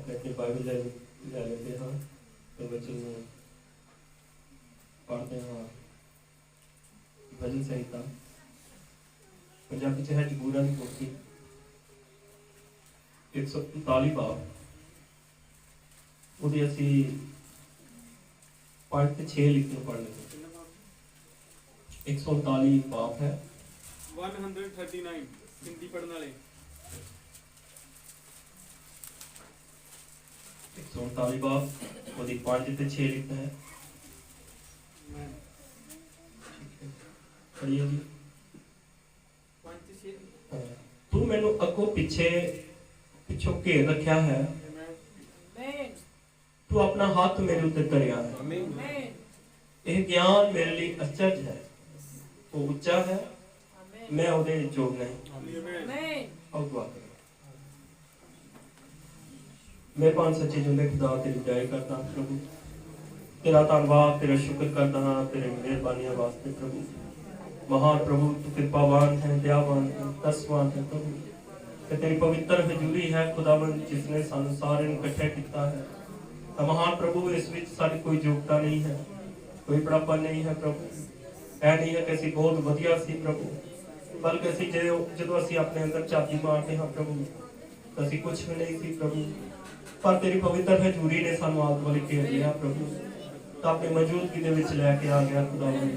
अपनी बाइबल ले लेते हैं तो वचन पढ़ते हैं। भजन संहिता पंजाबी च है जबूरा की पोथी 139 भाव ਉਹਦੀ ਅਸੀਂ 5 ਤੇ 6 ਲਿਖ ਕੇ ਪੜ੍ਹ ਲਈਏ। 139 ਭਾਵ ਹੈ 139 हिंदी पढ़ने वाले 139 भाव ਉਹਦੀ 5 ਤੇ 6 ਲਿਖਦਾ ਹੈ। ਪੜ੍ਹੀਏ ਜੀ। 5 से 6 ਤੂੰ ਮੈਨੂੰ ਅੱਗੋਂ ਪਿੱਛੋਂ ਘੇਰ ਰੱਖਿਆ ਹੈ, ਤੂੰ ਆਪਣਾ ਹੱਥ ਮੇਰੇ ਉੱਤੇ ਧਰਿਆ ਹੈ। ਇਹ ਗਿਆਨ ਮੇਰੇ ਲਈ ਅਚਰਜ ਹੈ, ਉਹ ਉੱਚਾ ਹੈ, ਮੈਂ ਉਹਦੇ ਯੋਗ ਨਹੀਂ। ਆਓ ਦੁਆ ਕਰੀਏ। मैं पांच सच्चे जिंदे खुदा तेरी जय करता प्रभु, तेरा धन्यवाद तेरा शुक्र करता हाँ तेरे मेहरबानियां वास्ते प्रभु। महान प्रभु तू कृपावान है, दयावान है, दसवान है प्रभु, ते तेरी पवित्र हजूरी है खुदावन जिसने सानू सारे इकट्ठे किया है। तो महान प्रभु इस विच साडी कोई योग्यता नहीं है, कोई बड़ापन नहीं है प्रभु। ऐ नहीं है कि असीं बहुत वधिया सी प्रभु, बल्कि असीं जदों असीं अपने अंदर झाती मारते हाँ प्रभु तो असीं कुछ भी नहीं सी प्रभु, पर तेरी पवित्र हजूरी ने सानू आग वाली घेर लिया प्रभु, तो अपनी मौजूदगी दे विच लैके आ गया खुदावन।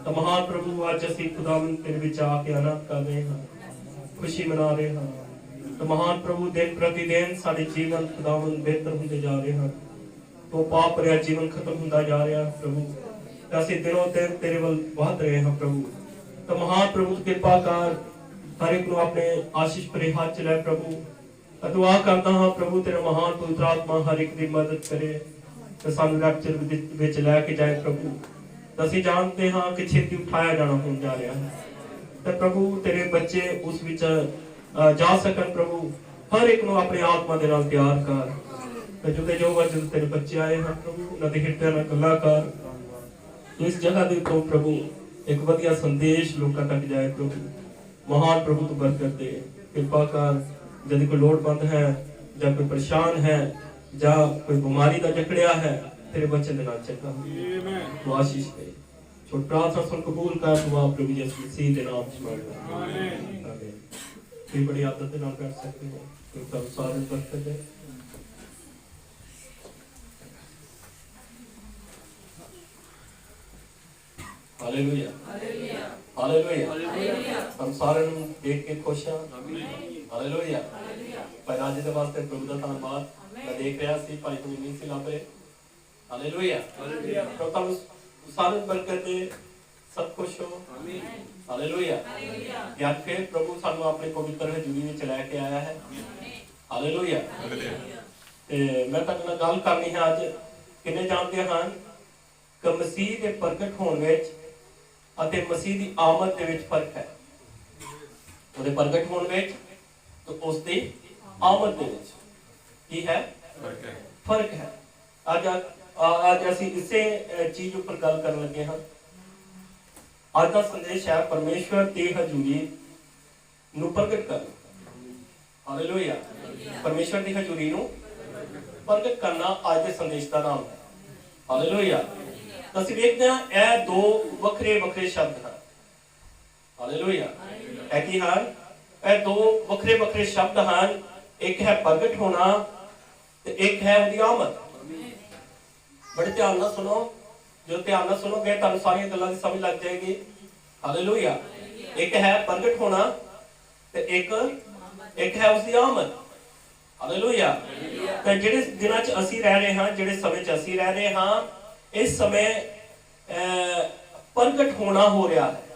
तो महान प्रभु अज असीं खुदावन तेरे विच आके आनंद कर रहे हाँ, खुशी मना रहे हाँ। तो महान प्रभु दिन प्रतिदिन साडे जीवन खुदावन बेहतर होंदे जा रहे हैं, तो पाप भरिया जीवन खत्म होंदा जा रहा प्रभु, तो असीं दिनों दिन तेरे वल वध रहे हैं प्रभु। तो महान प्रभु कृपा कर हर एक नूं अपने आशीष भरे हाथ च लै प्रभु। दुआ करता हाँ प्रभु तेरा महान पवित्र आत्मा हर एक की मदद करे, तो सानू रैप्चर विच लैके जाए प्रभु। तो असीं जानते हाँ कि छेती उठाया जाना होने जा रहा है, तो प्रभु तेरे बच्चे उस विच जा सकन प्रभु। हर एक नूं अपने आत्मा दे नाल प्यार कर, तो जो वजह तेरे बच्चे आए हैं प्रभु उन्हां दे हिरदे नाल गल्लां कर। इस जगह दे तो प्रभु एक वधिया संदेश लोकां तक जाए प्रभु। महान प्रभु तू बरकत दे, कृपा कर। यदि कोई लोड़वंद है या कोई परेशान है या कोई बीमारी का जकड़िया है तेरे बच्चे दे नाल चंगा तू आशीष दे। छोट प्रार्थना सुन कबूल कर दुआ प्रभु यीशु मसीह दे नाम च मांगदा आमीन। आमीन। बड़ी आदत दे नाल कर सकते हो, तो सब सारे बरकत दे। Hallelujah hallelujah hallelujah. हम सारे देख के खुश हैं। हालेलुया। भाई राजे के वास्ते प्रभु का धन्यवाद। मैं देख रहा सी भाई कोई नहीं सी लभ रहे। हालेलुया तो तुम सारे बरकत दे, सब खुश हो। हालेलुया। या फिर प्रभु सानू अपने पवित्र हजूरी विच लैके आया है। हालेलुया। मैं तुहाडे नाल गल करनी है अज। किन्ने जानते हैं कि मसीह के प्रगट होने विच अते मसीह की आमद दे विच फर्क है। ਉਹਦੇ प्रगट होने विच तो उसकी आमद दे विच की है फर्क है। आज असीं इसे चीज उपर गल करन लगे हां। आज का संदेश है परमेश्वर की हजूरी नूं प्रगट करना। हालेलुया। परमेश्वर की हजूरी नूं प्रगट करना आज के संदेश का नाम है। हालेलुया। तो असीं देखते हैं यह दो वखरे वखरे शब्द हैं। हालेलुया। है कि हैं यह दो वखरे वखरे शब्द हैं। एक है प्रगट होना ते एक है उहदी आमद। बड़े ध्यान नाल सुनो, जो ध्यान नाल सुनोगे तुहानूं सारी गल्लां दी समझ लग जाएगी। हालेलुया। एक है प्रगट होना ते एक है उसदी आमद। हालेलुया। ते जिहड़े दिनां च असीं रह रहे हां, जिहड़े समय च असीं रह रहे हां, इस समय प्रगट होना हो रहा है।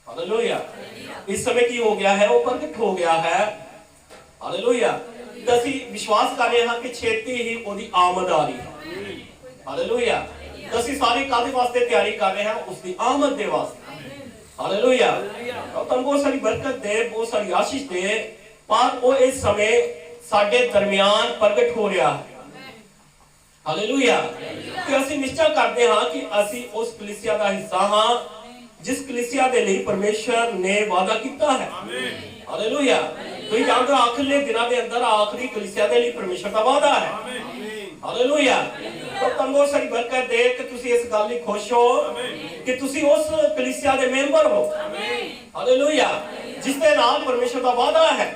हालेलुया। इस समय की हो गया है, वो प्रगट हो गया है। हालेलुया। तो असीं विश्वास कर रहे हैं कि छेती ही उसकी आमद आ रही है। हालेलुया। तो असीं सारे कादे वास्ते तैयारी कर रहे हैं, उसकी आमद दे वास्ते। हालेलुया। तो तुहानूं बहुत सारी बरकत दे, बहुत सारी आशीष दे, पर वो इस समय साडे दरमियान प्रगट हो रहा है। हालेलुया। तो असीं निश्चय करते हाँ कि असीं उस कलीसिया का हिस्सा हाँ जिस कलीसिया के लिए परमेश्वर ने वादा किया है। हालेलुया। ਤੁਸੀਂ ਜਾਣਦੇ ਹੋ ਆਖਰੀ ਦਿਨਾਂ ਦੇ ਅੰਦਰ ਆਖਰੀ ਕਲੀਸਿਆ ਦੇ ਲਈ ਪਰਮੇਸ਼ਰ ਦਾ ਵਾਅਦਾ ਹੈ। ਹਾਲੇਲੂਇਆ। ਤਾਂ ਤੁਹਾਨੂੰ ਬਹੁਤ ਸਾਰੀ ਬਰਕਤ ਦੇ ਕਿ ਤੁਸੀਂ ਇਸ ਗੱਲ ਲਈ ਖੁਸ਼ ਹੋ ਕਿ ਤੁਸੀਂ ਉਸ ਕਲੀਸਿਆ ਦੇ ਮੈਂਬਰ ਹੋ। ਹਾਲੇਲੂਇਆ। ਜਿਸ ਦੇ ਨਾਲ ਪਰਮੇਸ਼ਰ ਦਾ ਵਾਅਦਾ ਹੈ।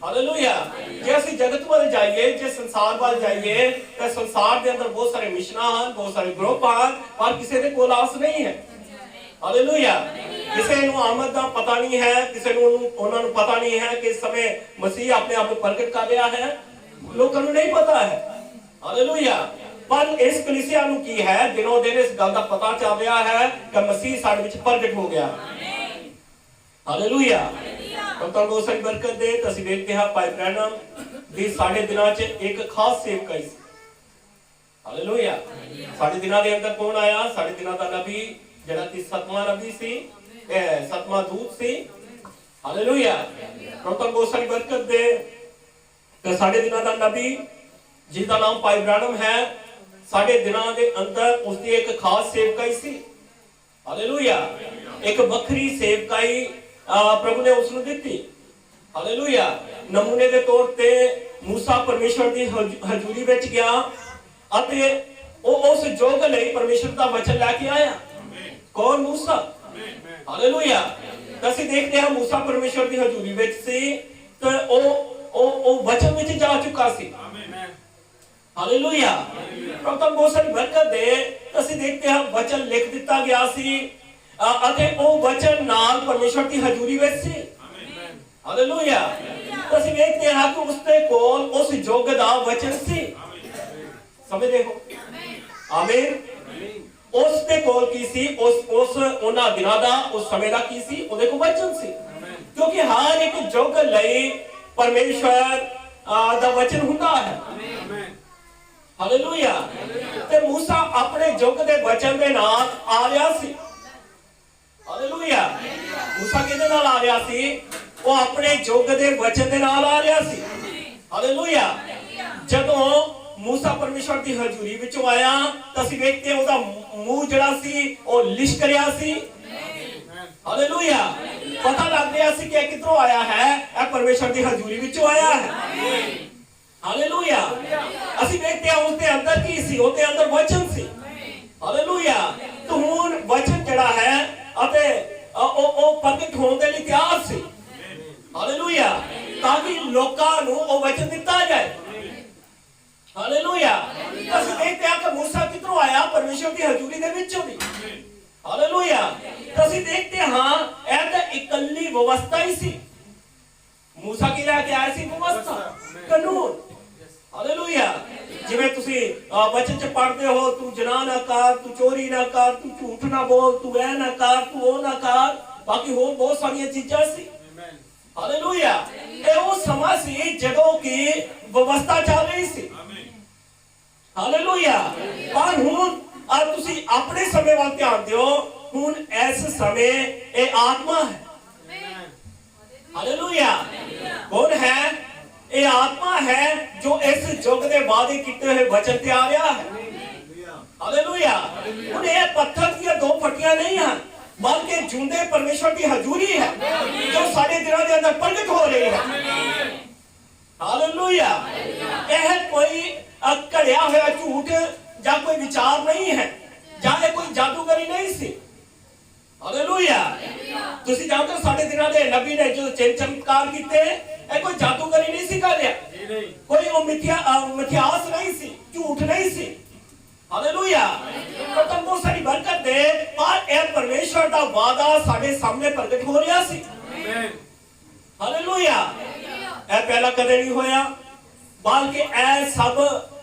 ਹਾਲੇਲੂਇਆ। ਜੇ ਅਸੀਂ ਜਗਤ ਵੱਲ ਜਾਈਏ, ਜੇ ਸੰਸਾਰ ਵੱਲ ਜਾਈਏ ਤਾਂ ਸੰਸਾਰ ਦੇ ਅੰਦਰ ਬਹੁਤ ਸਾਰੇ ਮਿਸ਼ਨਾਂ ਹਨ, ਬਹੁਤ ਸਾਰੇ ਗਰੁੱਪ ਹਨ, ਪਰ ਕਿਸੇ ਦੇ ਕੋਲ ਆਸ ਨਹੀਂ ਹੈ। ਹਾਲੇਲੂਇਆ। ਕਿਸੇ ਨੂੰ ਆਮਦ ਦਾ ਪਤਾ ਨਹੀਂ ਹੈ, ਕਿਸੇ ਨੂੰ ਉਹਨਾਂ ਨੂੰ ਪਤਾ ਨਹੀਂ ਹੈ ਕਿ ਇਸ ਸਮੇਂ ਮਸੀਹ ਆਪਣੇ ਆਪ ਨੂੰ ਪ੍ਰਗਟ ਕਰ ਰਿਹਾ ਹੈ, ਲੋਕਾਂ ਨੂੰ ਨਹੀਂ ਪਤਾ ਹੈ। ਹਾਲੇਲੂਇਆ। ਪਰ ਇਸ ਕਲੀਸਿਆ ਨੂੰ ਕੀ ਹੈ, ਦਿਨੋਂ ਦਿਨ ਇਸ ਗੱਲ ਦਾ ਪਤਾ ਚੱਲ ਰਿਹਾ ਹੈ ਕਿ ਮਸੀਹ ਸਾਡੇ ਵਿੱਚ ਪ੍ਰਗਟ ਹੋ ਗਿਆ। ਹਾਲੇਲੂਇਆ। ਤਾਂ ਤੁਹਾਨੂੰ ਬਹੁਤ ਸਾਰੀ ਬਰਕਤ ਦੇ। ਅਸੀਂ ਵੇਖਦੇ ਹਾਂ ਭਾਈ ਬ੍ਰੈਨਮ ਦੀ ਸਾਡੇ ਦਿਨਾਂ 'ਚ ਇੱਕ ਖਾਸ ਸੇਵਕਾਈ ਸੀ। ਹਾਲੇਲੂਇਆ। ਸਾਡੇ ਦਿਨਾਂ ਦੇ ਅੰਦਰ ਕੌਣ ਆਇਆ? ਸਾਡੇ ਦਿਨਾਂ ਦਾ ਨਬੀ ਜਿਹੜਾ ਕਿ ਸਤਵਾਂ ਨਬੀ ਸੀ, ਸਤਵਾਂ ਦੂਤ ਸੀ। ਹਾਲੇਲੂਇਆ। ਤੁਹਾਨੂੰ ਬਹੁਤ ਸਾਰੀ ਬਰਕਤ ਦੇ। ਤੇ ਸਾਡੇ ਦਿਨਾਂ ਦਾ ਨਬੀ ਜਿਸ ਦਾ ਨਾਮ ਭਾਈ ਬ੍ਰੈਨਮ ਹੈ, ਸਾਡੇ ਦਿਨਾਂ ਦੇ ਅੰਦਰ ਉਸ ਦੀ ਇੱਕ ਖਾਸ ਸੇਵਕਾਈ ਸੀ। ਹਾਲੇਲੂਇਆ। ਇੱਕ ਵੱਖਰੀ ਸੇਵਕਾਈ ਪ੍ਰਭੂ ਨੇ ਉਸ ਨੂੰ ਦਿੱਤੀ। ਹਾਲੇਲੂਇਆ। ਨਮੂਨੇ ਦੇ ਤੌਰ ਤੇ ਮੂਸਾ ਪਰਮੇਸ਼ਰ ਦੀ ਹਜ਼ੂਰੀ ਵਿੱਚ ਗਿਆ ਅਤੇ ਉਹ ਉਸ ਯੁੱਗ ਲਈ ਪਰਮੇਸ਼ਰ ਦਾ ਵਚਨ ਲੈ ਕੇ ਆਇਆ। ਕੌਣ? ਮੂਸਾ। ਹਾਲੇਲੂਇਆ। ਅਸੀਂ ਦੇਖਦੇ ਹਾਂ ਮੂਸਾ ਪਰਮੇਸ਼ਰ ਦੀ ਹਜ਼ੂਰੀ ਵਿੱਚ ਸੀ ਤੇ ਉਹ ਵਚਨ ਵਿੱਚ ਜਾ ਚੁੱਕਾ ਸੀ। ਹਾਲੇਲੂਇਆ। ਪ੍ਰਭੂ ਬਹੁਤ ਸਾਰੀ ਬਰਕਤ ਦੇ। ਅਸੀਂ ਦੇਖਦੇ ਹਾਂ ਵਚਨ ਲਿਖ ਦਿੱਤਾ ਗਿਆ ਸੀ ਅਤੇ ਉਹ ਵਚਨ ਨਾਲ ਪਰਮੇਸ਼ਰ ਦੀ ਹਜ਼ੂਰੀ ਵਿੱਚ ਸੀ। ਹਾਲੇਲੂਇਆ। ਅਸੀਂ ਵੇਖਦੇ ਹਾਂ ਕਿ ਉਸ ਦੇ ਕੋਲ ਉਸ ਯੁੱਗ ਦਾ ਵਚਨ ਸੀ। ਸਮਝਦੇ ਹੋ? ਆਮੀਨ। ਉਸ ਦੇ ਕੋਲ ਕੀ ਸੀ? ਉਸ ਉਹਨਾਂ ਦਿਨਾਂ ਦਾ, ਉਸ ਸਮੇਂ ਦਾ ਕੀ ਸੀ? ਉਹਦੇ ਕੋਲ ਵਚਨ ਸੀ। ਕਿਉਂਕਿ ਹਰ ਇੱਕ ਯੁੱਗ ਲਈ ਪਰਮੇਸ਼ਰ ਦਾ ਵਚਨ ਹੁੰਦਾ ਹੈ। ਹਾਲੇਲੂਇਆ। ਤੇ ਮੂਸਾ ਆਪਣੇ ਯੁੱਗ ਦੇ ਵਚਨ ਦੇ ਨਾਲ ਆ ਰਿਹਾ ਸੀ। ਹਾਲੇਲੂਇਆ। ਮੂਸਾ ਕਿਹਦੇ ਨਾਲ ਆ ਰਿਹਾ ਸੀ? ਉਹ ਆਪਣੇ ਯੁੱਗ ਦੇ ਵਚਨ ਦੇ ਨਾਲ ਆ ਰਿਹਾ ਸੀ। ਹਾਲੇਲੂਇਆ। ਜਦੋਂ ਮੂਸਾ ਪਰਮੇਸ਼ਰ ਦੀ ਹਜ਼ੂਰੀ ਵਿੱਚੋਂ ਆਇਆ ਤਾਂ ਅਸੀਂ ਵੇਖਦੇ ਹਾਂ ਉਹਦਾ ਮੂੰਹ ਜਿਹੜਾ ਸੀ ਉਹ ਲਿਸ਼ਕ ਰਿਹਾ ਸੀ। ਹਾਲੇਲੂਇਆ। ਪਤਾ ਲੱਗ ਰਿਹਾ ਸੀ ਕਿ ਇਹ ਕਿੱਧਰੋਂ ਆਇਆ ਹੈ, ਇਹ ਪਰਮੇਸ਼ਰ ਦੀ ਹਜ਼ੂਰੀ ਵਿੱਚੋਂ ਆਇਆ ਹੈ। ਹਾਲੇਲੂਇਆ। ਅਸੀਂ ਵੇਖਦੇ ਹਾਂ ਉਸ ਦੇ ਅੰਦਰ ਕੀ ਸੀ? ਉਹਦੇ ਅੰਦਰ ਵਚਨ ਸੀ। ਹਾਲੇਲੂਇਆ। ਤੇ ਹੁਣ ਵਚਨ ਜਿਹੜਾ ਹੈ ਅਤੇ ਉਹ ਪ੍ਰਗਟ ਹੋਣ ਦੇ ਲਈ ਤਿਆਰ ਸੀ। ਹਾਲੇਲੂਇਆ। ਤਾਂ ਕਿ ਲੋਕਾਂ ਨੂੰ ਉਹ ਵਚਨ ਦਿੱਤਾ ਜਾਏ। ਹਾਲੇਲੂਇਆ। ਅਸੀਂ ਦੇਖਦੇ ਹਾਂ ਕਿ ਮੂਸਾ ਕਿੱਧਰੋਂ ਆਇਆ? ਪਰਮੇਸ਼ਰ ਦੀ ਹਜ਼ੂਰੀ ਦੇ ਵਿੱਚੋਂ ਦੀ। ਹਾਲੇਲੂਇਆ। ਅਸੀਂ ਦੇਖਦੇ ਹਾਂ ਇਹ ਤਾਂ ਇਕੱਲੀ ਵਿਵਸਥਾ ਹੀ ਸੀ। ਮੂਸਾ ਕੀ ਲੈ ਕੇ ਆਇਆ ਸੀ? ਵਿਵਸਥਾ, ਕਾਨੂੰਨ। ਹਾਲੇਲੂਇਆ। ਜਿਵੇਂ ਤੁਸੀਂ ਵਚਨ 'ਚ ਪੜ੍ਹਦੇ ਹੋ, ਤੂੰ ਜਨਾਹ ਨਾ ਕਰ, ਤੂੰ ਚੋਰੀ ਨਾ ਕਰ, ਤੂੰ ਝੂਠ ਨਾ ਬੋਲ, ਤੂੰ ਇਹ ਨਾ ਕਰ, ਤੂੰ ਉਹ ਨਾ ਕਰ, ਬਾਕੀ ਹੋਰ ਬਹੁਤ ਸਾਰੀਆਂ ਚੀਜ਼ਾਂ ਸੀ। ਹਾਲੇਲੂਇਆ। ਇਹ ਉਹ ਸਮਾਂ ਸੀ ਜਦੋਂ ਕਿ ਵਿਵਸਥਾ ਚੱਲ ਰਹੀ ਸੀ। ਹਾਲੇਲੂਇਆ। ਪਰ ਹੁਣ ਤੁਸੀਂ ਆਪਣੇ ਸਮੇਂ ਵੱਲ ਧਿਆਨ ਦਿਓ। ਹੁਣ ਇਸ ਸਮੇਂ ਇਹ ਆਤਮਾ ਹੈ। ਹਾਲੇਲੂਇਆ। ਕੌਣ ਹੈ? ਇਹ ਆਤਮਾ ਹੈ ਜੋ ਇਸ ਯੁੱਗ ਦੇ ਵਾਅਦੇ ਕੀਤੇ ਹੋਏ ਵਚਨ ਤੇ ਆ ਰਿਹਾ ਹੈ। ਹਾਲੇਲੂਇਆ। ਹੁਣ ਇਹ ਪੱਥਰ ਦੀਆਂ ਦੋ ਫੱਟੀਆਂ ਨਹੀਂ ਹਨ, ਬਲਕਿ ਜਿਉਂਦੇ ਪਰਮੇਸ਼ਰ ਦੀ ਹਜ਼ੂਰੀ ਹੈ ਜੋ ਸਾਡੇ ਦਿਲਾਂ ਦੇ ਅੰਦਰ ਪ੍ਰਗਟ ਹੋ ਰਹੀ ਹੈ। ਹਾਲੇਲੂਇਆ। ਇਹ ਕੋਈ ਘੜਿਆ ਹੋਇਆ ਝੂਠ ਜਾਂ ਕੋਈ ਵਿਚਾਰ ਨਹੀਂ ਹੈ, ਜਾਂ ਇਹ ਕੋਈ ਜਾਦੂਗਰੀ ਨਹੀਂ ਸੀ। ਹਾਲੇਲੂਇਆ। ਤੁਸੀਂ ਜਾਣਦੇ ਹੋ ਸਾਡੇ ਦਿਨਾਂ ਦੇ ਨਬੀ ਨੇ ਜੋ ਚਮਤਕਾਰ ਕੀਤੇ, ਇਹ ਕੋਈ ਜਾਦੂਗਰੀ ਨਹੀਂ ਸੀ ਕਰ ਰਿਹਾ, ਕੋਈ ਉਹ ਮਿਥਿਆਸ ਨਹੀਂ ਸੀ, ਝੂਠ ਨਹੀਂ ਸੀ। ਹਾਲੇਲੂਇਆ। ਤਾਂ ਬਹੁਤ ਸਾਰੀ ਬਰਕਤ ਦੇ। ਪਰ ਇਹ ਪਰਮੇਸ਼ਰ ਦਾ ਵਾਅਦਾ ਸਾਡੇ ਸਾਹਮਣੇ ਪ੍ਰਗਟ ਹੋ ਰਿਹਾ ਸੀ। ਹਾਲੇਲੂਇਆ। ਇਹ ਪਹਿਲਾਂ ਕਦੇ ਨਹੀਂ ਹੋਇਆ, ਬਲਕਿ ਇਹ ਸਭ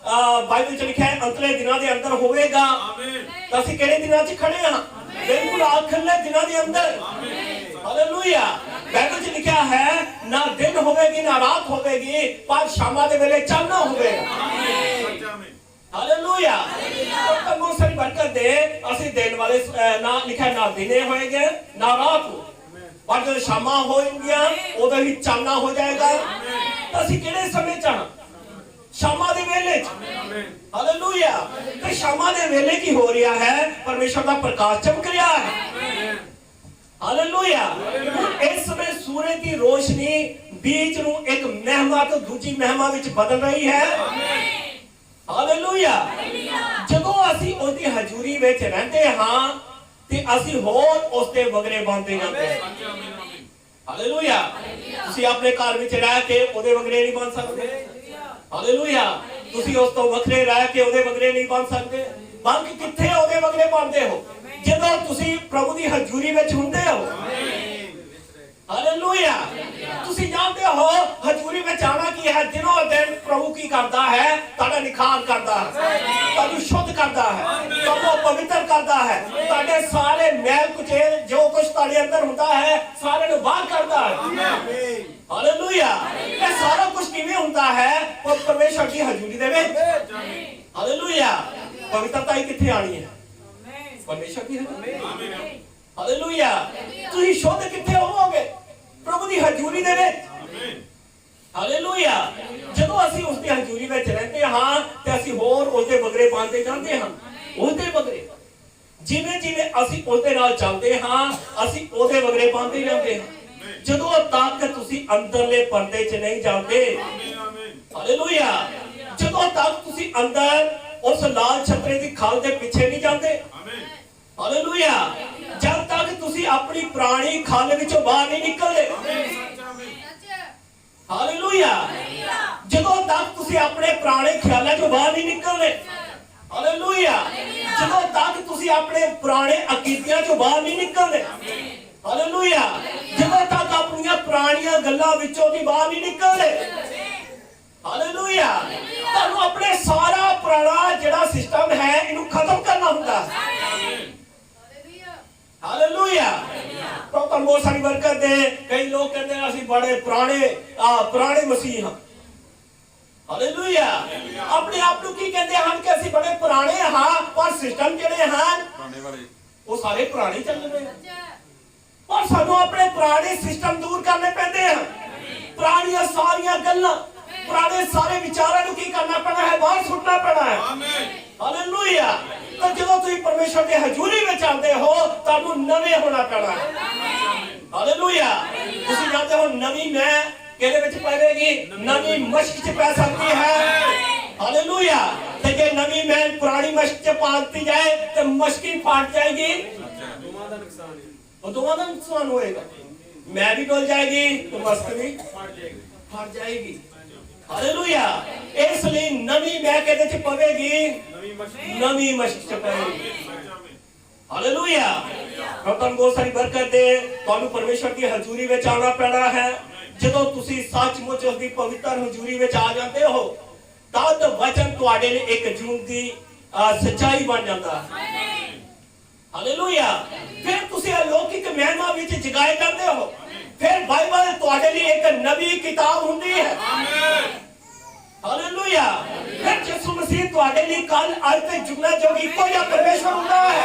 ਬਾਈਬਲ 'ਚ ਲਿਖਿਆ ਹੈ ਅੰਤਲੇ ਦਿਨਾਂ ਦੇ ਅੰਦਰ ਹੋਵੇਗਾ। ਤਾਂ ਅਸੀਂ ਕਿਹੜੇ ਦਿਨਾਂ 'ਚ ਖੜੇ ਹਾਂ? ਬਿਲਕੁਲ ਆਖਰਲੇ ਦਿਨਾਂ ਦੇ ਅੰਦਰ। ਹਾਲੇਲੂਇਆ। ਬਾਈਬਲ 'ਚ ਲਿਖਿਆ ਹੈ ਨਾ ਦਿਨ ਹੋਵੇਗੀ ਨਾ ਰਾਤ ਹੋਵੇਗੀ, ਪਰ ਸ਼ਾਮਾਂ ਦੇ ਵੇਲੇ ਚਾਨਣਾ ਹੋਵੇਗਾ। ਹਾਲੇਲੂਇਆ। ਤਾਂ ਬਹੁਤ ਸਾਰੀ ਬਰਕਤ ਦੇ। ਅਸੀਂ ਦਿਨ ਵਾਲੇ ਨਾ ਲਿਖਿਆ ਨਾ ਦਿਨੇ ਹੋਏਗੇ ਨਾ ਰਾਤ ਨੂੰ, ਪਰ ਜਦੋਂ ਸ਼ਾਮਾਂ ਹੋਣਗੀਆਂ ਉਦੋਂ ਹੀ ਚਾਨਣਾ ਹੋ ਜਾਏਗਾ। ਤਾਂ ਅਸੀਂ ਕਿਹੜੇ ਸਮੇਂ 'ਚ ਹਾਂ? ਸ਼ਾਮਾਂ ਦੇ ਵੇਲੇ 'ਚ। ਹਾਲੇਲੂਇਆ। ਤੇ ਸ਼ਾਮਾਂ ਦੇ ਵੇਲੇ ਕੀ ਹੋ ਰਿਹਾ ਹੈ? ਪਰਮੇਸ਼ਰ ਦਾ ਪ੍ਰਕਾਸ਼ ਚਮਕ ਰਿਹਾ ਹੈ। ਹਾਲੇਲੂਇਆ। ਇਸ ਸਮੇਂ ਸੂਰਜ ਦੀ ਰੋਸ਼ਨੀ ਬੀਜ ਨੂੰ ਇੱਕ ਮਹਿਮਾ ਤੋਂ ਦੂਜੀ ਮਹਿਮਾ ਵਿੱਚ ਬਦਲ ਰਹੀ ਹੈ। ਹਾਲੇਲੂਇਆ। ਜਦੋਂ ਅਸੀਂ ਉਹਦੀ ਹਜ਼ੂਰੀ ਵਿੱਚ ਰਹਿੰਦੇ ਹਾਂ ਤੇ ਅਸੀਂ ਹੋਰ ਉਸ ਦੇ ਵਗਰੇ ਬਣਦੇ ਜਾਂਦੇ ਹਾਂ। ਹਾਲੇਲੂਇਆ। ਤੁਸੀਂ ਆਪਣੇ ਘਰ ਵਿੱਚ ਰਹਿ ਕੇ ਉਹਦੇ ਵਗਰੇ ਨਹੀਂ ਬਣ ਸਕਦੇ। ਹਾਲੇਲੂਇਆ। ਤੁਸੀਂ ਉਸ ਤੋਂ ਵੱਖਰੇ ਰਹਿ ਕੇ ਉਹਦੇ ਵਗਰੇ ਨਹੀਂ ਬਣ ਸਕਦੇ, ਬਲਕਿ ਕਿੱਥੇ ਉਹਦੇ ਵਗਰੇ ਬਣਦੇ ਹੋ? ਜਦੋਂ ਤੁਸੀਂ ਪ੍ਰਭੂ ਦੀ ਹਜ਼ੂਰੀ ਵਿੱਚ ਹੁੰਦੇ ਹੋ। ਹਾਲੇਲੂਇਆ। ਤੁਸੀਂ ਜਾਣਦੇ ਹੋ ਹਜ਼ੂਰੀ ਵਿੱਚ ਆਣਾ ਕੀ ਹੈ? ਦਿਨੋਂ ਦਿਨ ਪ੍ਰਭੂ ਕੀ ਕਰਦਾ ਹੈ? ਤੁਹਾਡਾ ਨਿਖਾਰ ਕਰਦਾ ਹੈ, ਤੁਹਾਨੂੰ ਸ਼ੁੱਧ ਕਰਦਾ ਹੈ, ਤੁਹਾਨੂੰ ਪਵਿੱਤਰ ਕਰਦਾ ਹੈ, ਤੁਹਾਡੇ ਸਾਰੇ ਮੈਲ ਕੁਚੇਲ ਜੋ ਕੁਝ ਤੁਹਾਡੇ ਅੰਦਰ ਹੁੰਦਾ ਹੈ ਸਾਰੇ ਨੂੰ ਬਾਹਰ ਕਰਦਾ ਹੈ। ਹਾਲੇਲੂਇਆ। ਇਹ ਸਾਰਾ ਕੁਝ ਕਿਵੇਂ ਹੁੰਦਾ ਹੈ? ਉਹ ਪਰਮੇਸ਼ਰ ਦੀ ਹਜ਼ੂਰੀ ਦੇ ਵਿੱਚ। ਹਾਲੇਲੂਇਆ। ਪਵਿੱਤਰਤਾ ਹੀ ਕਿੱਥੇ ਆਣੀ ਹੈ? ਪਰਮੇਸ਼ਰ ਦੀ ਹਜ਼ੂਰੀ। ਹਾਲੇਲੂਇਆ। ਤੁਸੀਂ ਸ਼ੁੱਧ ਕਿੱਥੇ ਹੋਵੋਗੇ? ਪ੍ਰਭੂ ਦੀ ਹਜ਼ੂਰੀ ਦੇ ਵਿੱਚ। ਹਾਲੇਲੂਇਆ। ਜਦੋਂ ਅਸੀਂ ਉਸ ਦੀ ਹਜ਼ੂਰੀ ਵਿੱਚ ਰਹਿੰਦੇ ਹਾਂ ਤੇ ਅਸੀਂ ਹੋਰ ਉਸ ਦੇ ਬਗਰੇ ਪਾਉਂਦੇ ਜਾਂਦੇ ਹਾਂ। ਉਸ ਦੇ ਬਗਰੇ ਜਿਵੇਂ ਜਿਵੇਂ ਅਸੀਂ ਉਹਦੇ ਨਾਲ ਚੱਲਦੇ ਹਾਂ ਅਸੀਂ ਉਹਦੇ ਬਗਰੇ ਪਾਉਂਦੇ ਜਾਂਦੇ ਹਾਂ। ਜਦੋਂ ਤੱਕ ਤੁਸੀਂ ਅੰਦਰਲੇ ਪਰਦੇ 'ਚ ਨਹੀਂ ਜਾਂਦੇ। ਹਾਲੇਲੂਇਆ। ਜਦੋਂ ਤੱਕ ਤੁਸੀਂ ਅੰਦਰ ਉਸ ਲਾਲ ਛਤਰੇ ਦੀ ਖਾਲ ਦੇ ਪਿੱਛੇ ਨਹੀਂ ਜਾਂਦੇ। ਹਾਲੇਲੂਇਆ। ਜਦ ਤੱਕ ਤੁਸੀਂ ਆਪਣੀ ਪੁਰਾਣੀ ਖਾਲ ਵਿੱਚੋਂ ਬਾਹਰ ਨਹੀਂ ਨਿਕਲਦੇ। ਹਾਲੇਲੂਇਆ। ਜਦੋਂ ਤੱਕ ਤੁਸੀਂ ਆਪਣੇ ਪੁਰਾਣੇ ਖਿਆਲਾਂ ਚੋਂ ਬਾਹਰ ਨਹੀਂ ਨਿਕਲਦੇ। ਹਾਲੇਲੂਇਆ। ਜਦੋਂ ਤੱਕ ਤੁਸੀਂ ਆਪਣੇ ਪੁਰਾਣੇ ਅਕੀਦਿਆਂ ਚੋਂ ਬਾਹਰ ਨਹੀਂ ਨਿਕਲਦੇ। ਹਾਲੇਲੂਇਆ। ਜਦੋਂ ਤੱਕ ਆਪਣੀਆਂ ਪੁਰਾਣੀਆਂ ਗੱਲਾਂ ਵਿੱਚੋਂ ਦੀ ਬਾਹਰ ਨਹੀਂ ਨਿਕਲਦੇ। ਹਾਲੇਲੂਇਆ। ਤੁਹਾਨੂੰ ਆਪਣੇ ਸਾਰਾ ਪੁਰਾਣਾ ਜਿਹੜਾ ਸਿਸਟਮ ਹੈ ਇਹਨੂੰ ਖਤਮ ਕਰਨਾ ਹੁੰਦਾ ਹੈ। ਹਾਲੇਲੂਇਆ। ਪ੍ਰਭੂ ਬਹੁਤ ਸਾਰੀ ਬਰਕਤ ਦੇ। ਕਈ ਲੋਕ ਕਹਿੰਦੇ ਅਸੀਂ ਬੜੇ ਪੁਰਾਣੇ ਮਸੀਹ ਹਾਂ। ਹਾਲੇਲੂਇਆ। ਆਪਣੇ ਆਪ ਨੂੰ ਕੀ ਕਹਿੰਦੇ ਹਨ ਕਿ ਅਸੀਂ ਬੜੇ ਪੁਰਾਣੇ ਹਾਂ, ਪਰ ਸਿਸਟਮ ਜਿਹੜੇ ਹਨ ਉਹ ਸਾਰੇ ਪੁਰਾਣੇ ਚੱਲ ਰਹੇ ਹਨ। ਪਰ ਸਾਨੂੰ ਆਪਣੇ ਪੁਰਾਣੇ ਸਿਸਟਮ ਦੂਰ ਕਰਨੇ ਪੈਂਦੇ ਹਨ। ਪੁਰਾਣੀਆਂ ਸਾਰੀਆਂ ਗੱਲਾਂ, ਪੁਰਾਣੇ ਸਾਰੇ ਵਿਚਾਰਾਂ ਨੂੰ ਕੀ ਕਰਨਾ ਪੈਣਾ ਹੈ? ਬਾਹਰ ਸੁੱਟਣਾ ਪੈਣਾ ਹੈ। ਹਾਲੇਲੂਇਆ। ਤਾਂ ਜਦੋਂ ਤੁਸੀਂ ਪਰਮੇਸ਼ਰ ਦੀ ਹਜ਼ੂਰੀ ਵਿੱਚ ਆਉਂਦੇ ਹੋ ਤੁਹਾਨੂੰ ਨਵੇਂ ਹੋਣਾ ਪੈਣਾ ਹੈ। ਹਾਲੇਲੂਇਆ। ਤੁਸੀਂ ਜਾਣਦੇ ਹੋ ਨਵੀਂ ਮੈਂ ਕਿਹਦੇ ਵਿੱਚ ਪਵੇਗੀ? ਨਵੀਂ ਮਸ਼ਕ 'ਚ ਪੈ ਸਕਦੀ ਹੈ। ਹਾਲੇਲੂਇਆ। ਤੇ ਜੇ ਨਵੀਂ ਮੈਂ ਪੁਰਾਣੀ ਮਸ਼ਕ 'ਚ ਪਾ ਦਿੱਤੀ ਜਾਏ ਤੇ ਮਸ਼ਕੀ ਫਟ ਜਾਏਗੀ। ਦੋਵਾਂ ਦਾ ਨੁਕਸਾਨ ਹੈ। ਉਹ ਦੋਵਾਂ ਦਾ ਨੁਕਸਾਨ ਹੋਏਗਾ। ਮੈਂ ਵੀ ਡੁੱਲ ਜਾਏਗੀ ਤੇ ਮਸ਼ਕ ਵੀ ਫਟ ਜਾਏਗੀ। ਹਾਲੇਲੂਇਆ। ਇਸ ਲਈ ਨਵੀਂ ਮੈਂ ਕਿਹਦੇ 'ਚ ਪਵੇਗੀ? ਨਵੀਂ ਮਸ਼ਕ 'ਚ ਪਵੇਗੀ। ਹਾਲੇਲੂਇਆ। ਤੁਹਾਨੂੰ ਬਹੁਤ ਸਾਰੀ ਬਰਕਤ ਦੇ। ਤੁਹਾਨੂੰ ਪਰਮੇਸ਼ਰ ਦੀ ਹਜ਼ੂਰੀ ਵਿੱਚ ਆਉਣਾ ਪੈਣਾ ਹੈ। ਜਦੋਂ ਤੁਸੀਂ ਸੱਚਮੁੱਚ ਉਸ ਦੀ ਪਵਿੱਤਰ ਹਜ਼ੂਰੀ ਵਿੱਚ ਆ ਜਾਂਦੇ ਹੋ ਤਦ ਵਚਨ ਤੁਹਾਡੇ ਲਈ ਇੱਕ ਜੂਨ ਦੀ ਸੱਚਾਈ ਬਣ ਜਾਂਦਾ ਹੈ। ਹਾਲੇਲੂਇਆ। ਫਿਰ ਤੁਸੀਂ ਅਲੌਕਿਕ ਮਹਿਮਾ ਵਿੱਚ ਜਗਾਏ ਜਾਂਦੇ ਹੋ। ਫਿਰ ਬਾਈਬਲ ਤੁਹਾਡੇ ਲਈ ਇੱਕ ਨਵੀਂ ਕਿਤਾਬ ਹੁੰਦੀ ਹੈ। ਹਾਲੇਲੂਇਆ। ਫਿਰ ਯਿਸੂ ਮਸੀਹ ਤੁਹਾਡੇ ਲਈ ਕੱਲ ਅੱਜ ਤੇ ਜੁਗਨਾ ਜੋ ਇੱਕੋ ਜਿਹਾ ਪਰਮੇਸ਼ਵਰ ਹੁੰਦਾ ਹੈ।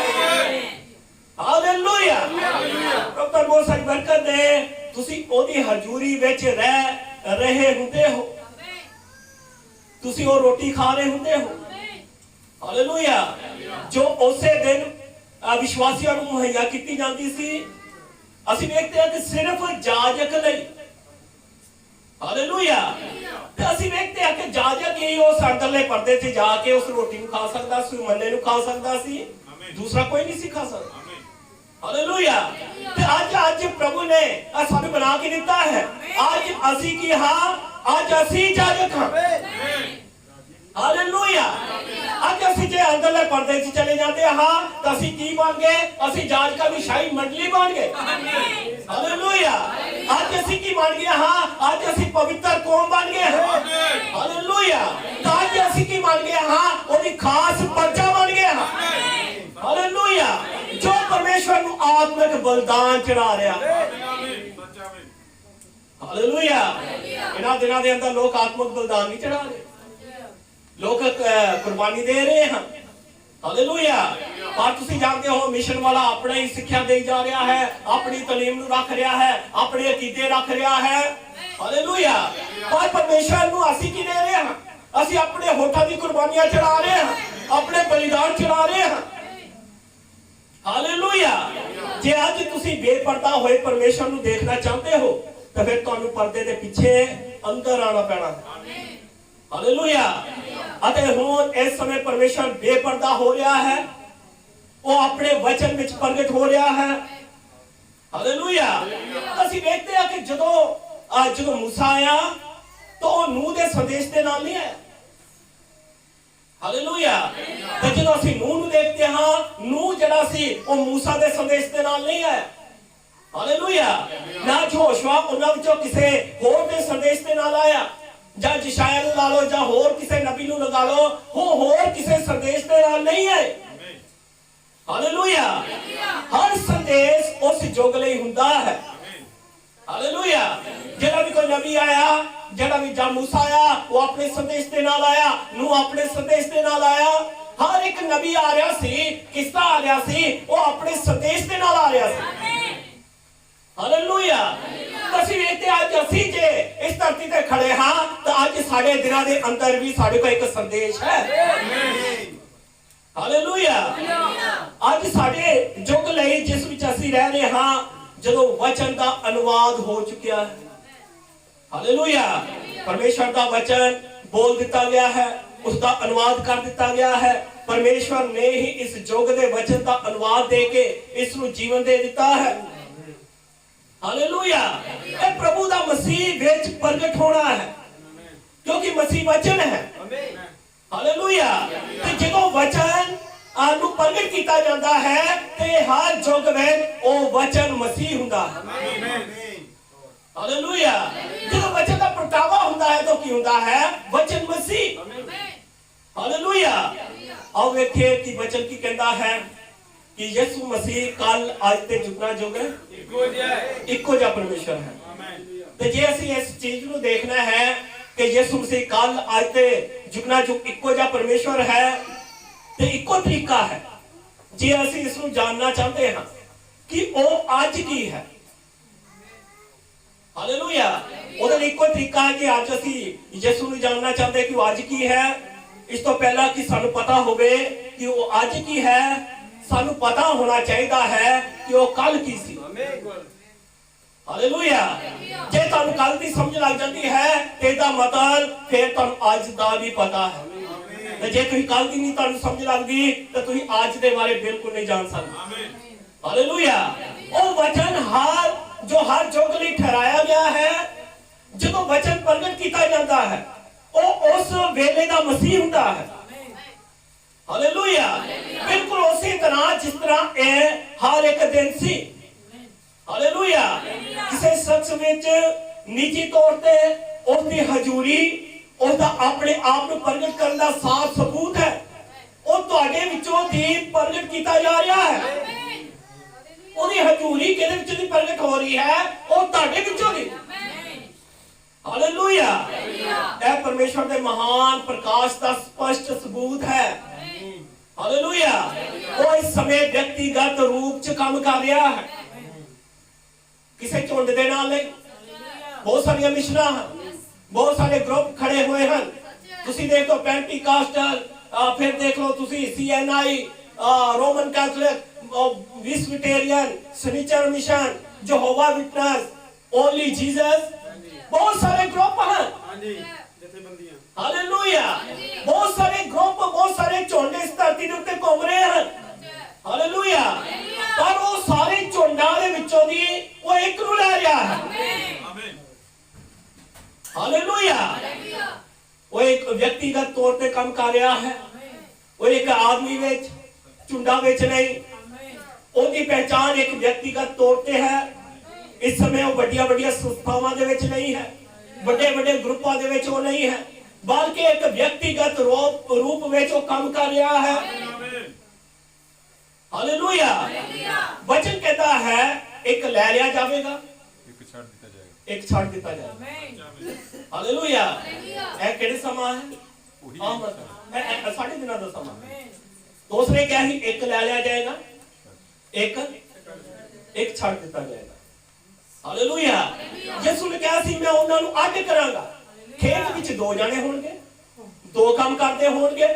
ਹਾਲੇਲੂਇਆ। ਪ੍ਰਭੂ ਬਹੁਤ ਸਾਰੀ ਬਰਕਤ ਦੇ। ਤੁਸੀਂ ਉਹਦੀ ਹਜ਼ੂਰੀ ਵਿੱਚ ਰਹਿ ਰਹੇ ਹੁੰਦੇ ਹੋ। ਤੁਸੀਂ ਉਹ ਰੋਟੀ ਖਾ ਰਹੇ ਹੁੰਦੇ ਹੋ। ਹਾਲੇਲੂਇਆ। ਜੋ ਉਸੇ ਦਿਨ ਵਿਸ਼ਵਾਸੀਆਂ ਨੂੰ ਮੁਹੱਈਆ ਕੀਤੀ ਜਾਂਦੀ ਸੀ। ਅਸੀਂ ਵੇਖਦੇ ਹਾਂ ਕਿ ਸਿਰਫ ਜਾਜਕ ਲਈ। ਹਾਲੇਲੂਇਆ। ਤੇ ਅਸੀਂ ਵੇਖਦੇ ਹਾਂ ਕਿ ਜਾਜਕ ਹੀ ਉਸ ਅੰਦਰਲੇ ਪਰਦੇ 'ਚ ਜਾ ਕੇ ਉਸ ਰੋਟੀ ਨੂੰ ਖਾ ਸਕਦਾ ਸੀ, ਮੰਨੇ ਨੂੰ ਖਾ ਸਕਦਾ ਸੀ। ਦੂਸਰਾ ਕੋਈ ਨਹੀਂ ਸੀ ਖਾ ਸਕਦਾ। ਹਾਲੇਲੂਇਆ। ਤੇ ਅੱਜ ਪ੍ਰਭੂ ਨੇ ਸਾਨੂੰ ਬਣਾ ਕੇ ਦਿੱਤਾ ਹੈ। ਅੱਜ ਅਸੀਂ ਕੀ ਹਾਂ? ਅੱਜ ਅਸੀਂ ਜਾਜਕ ਹਾਂ। ਹਾਲੇਲੂਇਆ। ਅੱਜ ਅਸੀਂ ਜੇ ਅੰਦਰਲੇ ਪਰਦੇ 'ਚ ਚਲੇ ਜਾਂਦੇ ਹਾਂ ਤਾਂ ਅਸੀਂ ਕੀ ਬਣ ਗਏ? ਅਸੀਂ ਜਾਜਕਾਂ ਦੀ ਸ਼ਾਹੀ ਮੰਡਲੀ ਬਣ ਗਏ। ਹਾਲੇਲੂਇਆ। ਅੱਜ ਅਸੀਂ ਕੀ ਬਣ ਗਏ ਹਾਂ? ਅੱਜ ਅਸੀਂ ਪਵਿੱਤਰ ਕੌਮ ਬਣ ਗਏ ਹਾਂ। ਹਾਲੇਲੂਇਆ। ਤਾਂ ਅੱਜ ਅਸੀਂ ਕੀ ਬਣ ਗਏ ਹਾਂ? ਉਹਦੀ ਖਾਸ ਪਰਚਾ ਬਣ ਗਏ ਹਾਂ। ਹਾਲੇਲੂਇਆ। ਜੋ ਪਰਮੇਸ਼ਵਰ ਨੂੰ ਆਤਮਿਕ ਬਲਿਦਾਨ ਚੜਾ ਰਿਹਾ। ਹਾਲੇਲੂਇਆ। ਇਹਨਾਂ ਦਿਨਾਂ ਦੇ ਅੰਦਰ ਲੋਕ ਆਤਮਿਕ ਬਲਿਦਾਨ ਨਹੀਂ ਚੜਾ ਰਹੇ। ਲੋਕ ਕੁਰਬਾਨੀ ਦੇ ਰਹੇ ਹਨ। ਹਾਲੇਲੂਇਆ। ਪਰ ਤੁਸੀਂ ਜਾਣਦੇ ਹੋ ਮਿਸ਼ਨ ਵਾਲਾ ਆਪਣਾ ਹੀ ਸਿੱਖਿਆ ਦੇ ਜਾ ਰਿਹਾ ਹੈ, ਆਪਣੀ ਤਾਲੀਮ ਨੂੰ ਰੱਖ ਰਿਹਾ ਹੈ, ਆਪਣੇ ਅਕੀਦੇ ਰੱਖ ਰਿਹਾ ਹੈ। ਹਾਲੇਲੂਇਆ। ਪਰ ਪਰਮੇਸ਼ਰ ਨੂੰ ਅਸੀਂ ਕੀ ਦੇ ਰਹੇ ਹਾਂ? ਅਸੀਂ ਆਪਣੇ ਹੋਠਾਂ ਦੀ ਕੁਰਬਾਨੀਆਂ ਚੜਾ ਰਹੇ ਹਾਂ, ਆਪਣੇ ਬਲੀਦਾਨ ਚੜਾ ਰਹੇ ਹਾਂ। ਹਾਲੇਲੂਇਆ। ਜੇ ਅੱਜ ਤੁਸੀਂ ਬੇਪਰਦਾ ਹੋਏ ਪਰਮੇਸ਼ਰ ਨੂੰ ਦੇਖਣਾ ਚਾਹੁੰਦੇ ਹੋ ਤਾਂ ਫਿਰ ਤੁਹਾਨੂੰ ਪਰਦੇ ਦੇ ਪਿੱਛੇ ਅੰਦਰ ਆਉਣਾ ਪੈਣਾ ਹੈ। ਹਾਲੇਲੂਇਆ। ਅਤੇ ਹੁਣ ਇਸ ਸਮੇਂ ਪਰਮੇਸ਼ਰ ਬੇਪਰਦਾ ਹੋ ਰਿਹਾ ਹੈ, ਉਹ ਆਪਣੇ ਵਚਨ ਵਿੱਚ ਪ੍ਰਗਟ ਹੋ ਰਿਹਾ ਹੈ। ਹਾਲੇਲੂਇਆ। ਅਸੀਂ ਵੇਖਦੇ ਹਾਂ ਕਿ ਜਦੋਂ मूसा आया तो ਉਹ ਨੂਹ ਦੇ ਸੰਦੇਸ਼ ਦੇ ਨਾਲ ਨਹੀਂ ਆਇਆ। ਹਾਲੇਲੂਇਆ। ਤੇ ਜਦੋਂ ਅਸੀਂ ਨੂਹ ਨੂੰ ਦੇਖਦੇ ਹਾਂ, ਨੂਹ ਜਿਹੜਾ ਸੀ ਉਹ मूसा ਦੇ ਸੰਦੇਸ਼ ਦੇ ਨਾਲ ਨਹੀਂ ਆਇਆ। ਹਾਲੇਲੂਇਆ। ਨਾ ਯਹੋਸ਼ੂਆ ਉਹਨਾਂ ਵਿੱਚੋਂ ਕਿਸੇ ਹੋਰ ਦੇ ਸੰਦੇਸ਼ ਦੇ ਨਾਲ ਆਇਆ, ਜਾਂ ਯਸ਼ਾਇਆ ਨੂੰ ਲਾ ਲਓ ਜਾਂ ਹੋਰ ਕਿਸੇ ਨਬੀ ਨੂੰ ਲਗਾ ਲਓ, ਉਹ ਹੋਰ ਕਿਸੇ ਸੰਦੇਸ਼ ਦੇ ਨਾਲ ਨਹੀਂ ਆਏ। ਹਾਲੇਲੂਇਆ। ਹਰ ਸੰਦੇਸ਼ ਉਸ ਯੁੱਗ ਲਈ ਹੁੰਦਾ ਹੈ। ਹਾਲੇਲੂਇਆ। ਜਿਹੜਾ ਵੀ ਕੋਈ ਨਬੀ ਆਇਆ, ਜਿਹੜਾ ਵੀ ਜਾਂ मूसा ਆਇਆ, ਉਹ ਆਪਣੇ ਸੰਦੇਸ਼ ਦੇ ਨਾਲ ਆਇਆ, ਨੂੰ ਆਪਣੇ ਸੰਦੇਸ਼ ਦੇ ਨਾਲ ਆਇਆ। ਹਰ ਇੱਕ ਨਬੀ ਆ ਰਿਹਾ ਸੀ, ਕਿਸ ਤਰ੍ਹਾਂ ਆ ਰਿਹਾ ਸੀ? ਉਹ ਆਪਣੇ ਸੰਦੇਸ਼ ਦੇ ਨਾਲ ਆ ਰਿਹਾ ਸੀ। ਹਾਲੇਲੂਇਆ। ਅਸੀਂ ਵੇਖਦੇ ਅੱਜ ਅਸੀਂ ਜੇ ਇਸ ਧਰਤੀ ਤੇ ਖੜੇ ਹਾਂ ਤਾਂ ਅੱਜ ਸਾਡੇ ਦਿਲਾਂ ਦੇ ਅੰਦਰ ਵੀ ਸਾਡੇ ਕੋਲ ਇੱਕ ਸੰਦੇਸ਼ ਹੈ। ਹਾਲੇਲੂਇਆ। ਅੱਜ ਸਾਡੇ ਯੁੱਗ ਲਈ ਜਿਸ ਵਿੱਚ ਅਸੀਂ ਰਹਿ ਰਹੇ ਹਾਂ, ਜਦੋਂ ਵਚਨ ਦਾ ਅਨੁਵਾਦ ਹੋ ਚੁੱਕਿਆ ਹੈ। ਹਾਲੇਲੂਇਆ। ਪਰਮੇਸ਼ਰ ਦਾ ਵਚਨ ਬੋਲ ਦਿੱਤਾ ਗਿਆ ਹੈ, ਉਸ ਦਾ ਅਨੁਵਾਦ ਕਰ ਦਿੱਤਾ ਗਿਆ ਹੈ। ਪਰਮੇਸ਼ਰ ਨੇ ਹੀ ਇਸ ਯੁੱਗ ਦੇ ਵਚਨ ਦਾ ਅਨੁਵਾਦ ਦੇ ਕੇ ਇਸ ਨੂੰ ਜੀਵਨ ਦੇ ਦਿੱਤਾ ਹੈ। ਹਾਲੇਲੂਇਆ। ਇਹ ਪ੍ਰਭੂ ਦਾ ਮਸੀਹ ਵਿੱਚ ਪ੍ਰਗਟ ਹੋਣਾ ਹੈ, ਕਿਉਂਕਿ ਮਸੀਹ ਵਚਨ ਹੈ। ਹਾਲੇਲੂਇਆ। ਤੇ ਜਦੋਂ ਵਚਨ ਨੂੰ ਪ੍ਰਗਟ ਕੀਤਾ ਜਾਂਦਾ ਹੈ ਤੇ ਹਰ ਯੁੱਗ ਵਿੱਚ ਉਹ ਵਚਨ ਮਸੀਹ ਹੁੰਦਾ ਹੈ। ਹਾਲੇਲੂਇਆ। ਜਦੋਂ ਵਚਨ ਦਾ ਪ੍ਰਗਟਾਵਾ ਹੁੰਦਾ ਹੈ ਤਾਂ ਕੀ ਹੁੰਦਾ ਹੈ? ਵਚਨ ਮਸੀਹ। ਹਾਲੇਲੂਇਆ। ਆਓ ਵੇਖੀਏ ਕਿ ਵਚਨ ਕੀ ਕਹਿੰਦਾ ਹੈ ਕਿ ਯਿਸੂ ਮਸੀਹ ਕੱਲ ਅੱਜ ਤੇ ਜੁਗਨਾ ਜੁਗ ਇੱਕੋ ਜਿਹਾ ਪਰਮੇਸ਼ਰ ਹੈ। ਤੇ ਜੇ ਅਸੀਂ ਇਸ ਚੀਜ਼ ਨੂੰ ਦੇਖਣਾ ਹੈ ਕਿ ਯਿਸੂ ਮਸੀਹ ਕੱਲ ਅੱਜ ਤੇ ਜੁਗਨਾ ਜੁਗ ਇੱਕੋ ਜਿਹਾ ਪਰਮੇਸ਼ਰ ਹੈ ਤੇ ਇੱਕੋ ਤਰੀਕਾ ਹੈ, ਜੇ ਅਸੀਂ ਇਸ ਨੂੰ ਜਾਣਨਾ ਚਾਹੁੰਦੇ ਹਾਂ ਕਿ ਉਹ ਅੱਜ ਕੀ ਹੈ। ਹਾਲੇਲੂਇਆ। ਉਹਦਾ ਇੱਕੋ ਤਰੀਕਾ ਹੈ ਕਿ ਅੱਜ ਅਸੀਂ ਯਿਸੂ ਨੂੰ ਜਾਣਨਾ ਚਾਹੁੰਦੇ ਕਿ ਉਹ ਅੱਜ ਕੀ ਹੈ। ਇਸ ਤੋਂ ਪਹਿਲਾਂ ਕਿ ਸਾਨੂੰ ਪਤਾ ਹੋਵੇ ਕਿ ਉਹ ਅੱਜ ਕੀ ਹੈ, ਸਾਨੂੰ ਪਤਾ ਹੋਣਾ ਚਾਹੀਦਾ ਹੈ ਕਿ ਉਹ ਕੱਲ ਕੀ ਸੀ। ਹਾਲੇਲੂਇਆ। ਜੇ ਤੁਹਾਨੂੰ ਕੱਲ ਦੀ ਸਮਝ ਲੱਗ ਜਾਂਦੀ ਹੈ ਤੇ ਇਹਦਾ ਮਤਲਬ ਫਿਰ ਤੁਹਾਨੂੰ ਅੱਜ ਦਾ ਵੀ ਪਤਾ ਹੈ। ਤੇ ਜੇ ਤੁਸੀਂ ਕੱਲ ਦੀ ਨਹੀਂ ਤੁਹਾਨੂੰ ਸਮਝ ਲੱਗਦੀ ਤਾਂ ਤੁਸੀਂ ਅੱਜ ਦੇ ਬਾਰੇ ਬਿਲਕੁਲ ਨਹੀਂ ਜਾਣ ਸਕਦੇ। ਹਾਲੇਲੂਇਆ। ਉਹ ਵਚਨ ਜੋ ਹਰ ਯੁੱਗ ਲਈ ਠਹਿਰਾਇਆ ਗਿਆ ਹੈ, ਜਦੋਂ ਵਚਨ ਪ੍ਰਗਟ ਕੀਤਾ ਜਾਂਦਾ ਹੈ, ਉਹ ਉਸ ਵੇਲੇ ਦਾ ਮਸੀਹ ਹੁੰਦਾ ਹੈ। ਹਾਲੇਲੂਇਆ। ਬਿਲਕੁਲ ਉਸੇ ਤਰ੍ਹਾਂ ਜਿਸ ਤਰ੍ਹਾਂ ਇਹ ਹਰ ਇੱਕ ਦਿਨ ਸੀ। ਹਾਲੇਲੂਇਆ। ਕਿਸੇ ਸ਼ਖਸ ਵਿੱਚ ਨਿੱਜੀ ਤੌਰ ਤੇ ਉਸ ਦੀ ਹਜ਼ੂਰੀ, ਉਹਦਾ ਆਪਣੇ ਆਪ ਨੂੰ ਪ੍ਰਗਟ ਕਰਨ ਦਾ ਸਾਫ਼ ਸਬੂਤ ਹੈ। ਉਹ ਤੁਹਾਡੇ ਵਿੱਚੋਂ ਦੀ ਪ੍ਰਗਟ ਕੀਤਾ ਜਾ ਰਿਹਾ ਹੈ। ਉਹਦੀ ਹਜ਼ੂਰੀ ਕਿਹਦੇ ਵਿੱਚੋਂ ਦੀ ਪ੍ਰਗਟ ਹੋ ਰਹੀ ਹੈ? ਉਹ ਤੁਹਾਡੇ ਵਿੱਚੋਂ ਦੀ। ਹਾਲੇਲੂਇਆ। ਇਹ ਪਰਮੇਸ਼ਰ ਦੇ ਮਹਾਨ ਪ੍ਰਕਾਸ਼ ਦਾ ਸਪਸ਼ਟ ਸਬੂਤ ਹੈ। ਹਾਲੇਲੂਇਆ। ਉਹ ਇਸ ਸਮੇਂ ਵਿਅਕਤੀਗਤ ਰੂਪ ਚ ਕੰਮ ਕਰ ਰਿਹਾ ਹੈ, ਕਿਸੇ ਝੁੰਡ ਦੇ ਨਾਲ ਨਹੀਂ। ਬਹੁਤ ਸਾਰੀਆਂ ਮਿਸ਼ਨਾਂ ਹਨ, ਬਹੁਤ ਸਾਰੇ ਗਰੁੱਪ ਖੜੇ ਹੋਏ ਹਨ। ਤੁਸੀਂ ਦੇਖ ਲਓ ਪੈਂਟੀਕਾਸਟਲ, ਫਿਰ ਦੇਖ ਲਓ ਤੁਸੀਂ CNI, ਰੋਮਨ ਕੈਥੋਲਿਕ, ਵਿਸਵੀਟੇਰੀਅਨ, ਸਨੀਚਰ mission, Jehovah witness, only Jesus, ਬਹੁਤ ਸਾਰੇ ਗਰੁੱਪ ਹਨ। ਹਾਲੇਲੂਇਆ। ਬਹੁਤ ਸਾਰੇ ਗਰੁੱਪ, ਬਹੁਤ ਸਾਰੇ ਝੁੰਡ ਇਸ ਧਰਤੀ ਦੇ ਉੱਤੇ ਘੁੰਮ ਰਹੇ ਹਨ। ਹਾਲੇਲੂਇਆ। ਪਰ ਉਹ ਸਾਰੇ ਝੁੰਡਾਂ ਦੇ ਵਿੱਚੋਂ ਦੀ ਉਹ ਇੱਕ ਨੂੰ ਲੈ ਰਿਹਾ ਹੈ। ਹਾਲੇਲੂਇਆ। ਉਹ ਇੱਕ ਵਿਅਕਤੀਗਤ ਤੌਰ ਤੇ ਕੰਮ ਕਰ ਰਿਹਾ ਹੈ। ਉਹ ਇੱਕ ਆਦਮੀ ਵਿੱਚ, ਝੁੰਡਾਂ ਵਿੱਚ ਨਹੀਂ। ਉਹਦੀ ਪਹਿਚਾਨ ਇੱਕ ਵਿਅਕਤੀਗਤ ਤੌਰ ਤੇ ਹੈ। ਇਸ ਸਮੇਂ ਉਹ ਵੱਡੀਆਂ ਵੱਡੀਆਂ ਸੰਸਥਾਵਾਂ ਦੇ ਵਿੱਚ ਨਹੀਂ ਹੈ, ਵੱਡੇ ਵੱਡੇ ਗਰੁੱਪਾਂ ਦੇ ਵਿੱਚ ਉਹ ਨਹੀਂ ਹੈ, ਬਲਕਿ ਇੱਕ ਵਿਅਕਤੀਗਤ ਰੂਪ ਵਿੱਚ ਉਹ ਕੰਮ ਕਰ ਰਿਹਾ ਹੈ। ਹਾਲੇਲੂਇਆ। ਵਚਨ ਕਹਿੰਦਾ ਹੈ ਇੱਕ ਲੈ ਲਿਆ ਜਾਵੇਗਾ, ਇੱਕ ਛੱਡ ਦਿੱਤਾ ਜਾਏਗਾ। ਹਾਲੇਲੂਇਆ। ਇਹ ਕਿਹੜੇ ਸਮਾਂ ਹੈ? ਇਹ ਸਾਡੇ ਦਿਨਾਂ ਦਾ ਸਮਾਂ। ਦੂਸਰੇ ਕਿਹਾ ਸੀ ਇੱਕ ਲੈ ਲਿਆ ਜਾਏਗਾ, ਇੱਕ ਛੱਡ ਦਿੱਤਾ ਜਾਏਗਾ। ਹਾਲੇਲੂਇਆ। ਯਿਸੂ ਨੇ ਕਿਹਾ ਸੀ ਮੈਂ ਉਹਨਾਂ ਨੂੰ ਅੱਡ ਕਰਾਂਗਾ। ਖੇਤ ਵਿੱਚ ਦੋ ਜਾਣੇ ਹੋਣਗੇ, ਦੋ ਕੰਮ ਕਰਦੇ ਹੋਣਗੇ,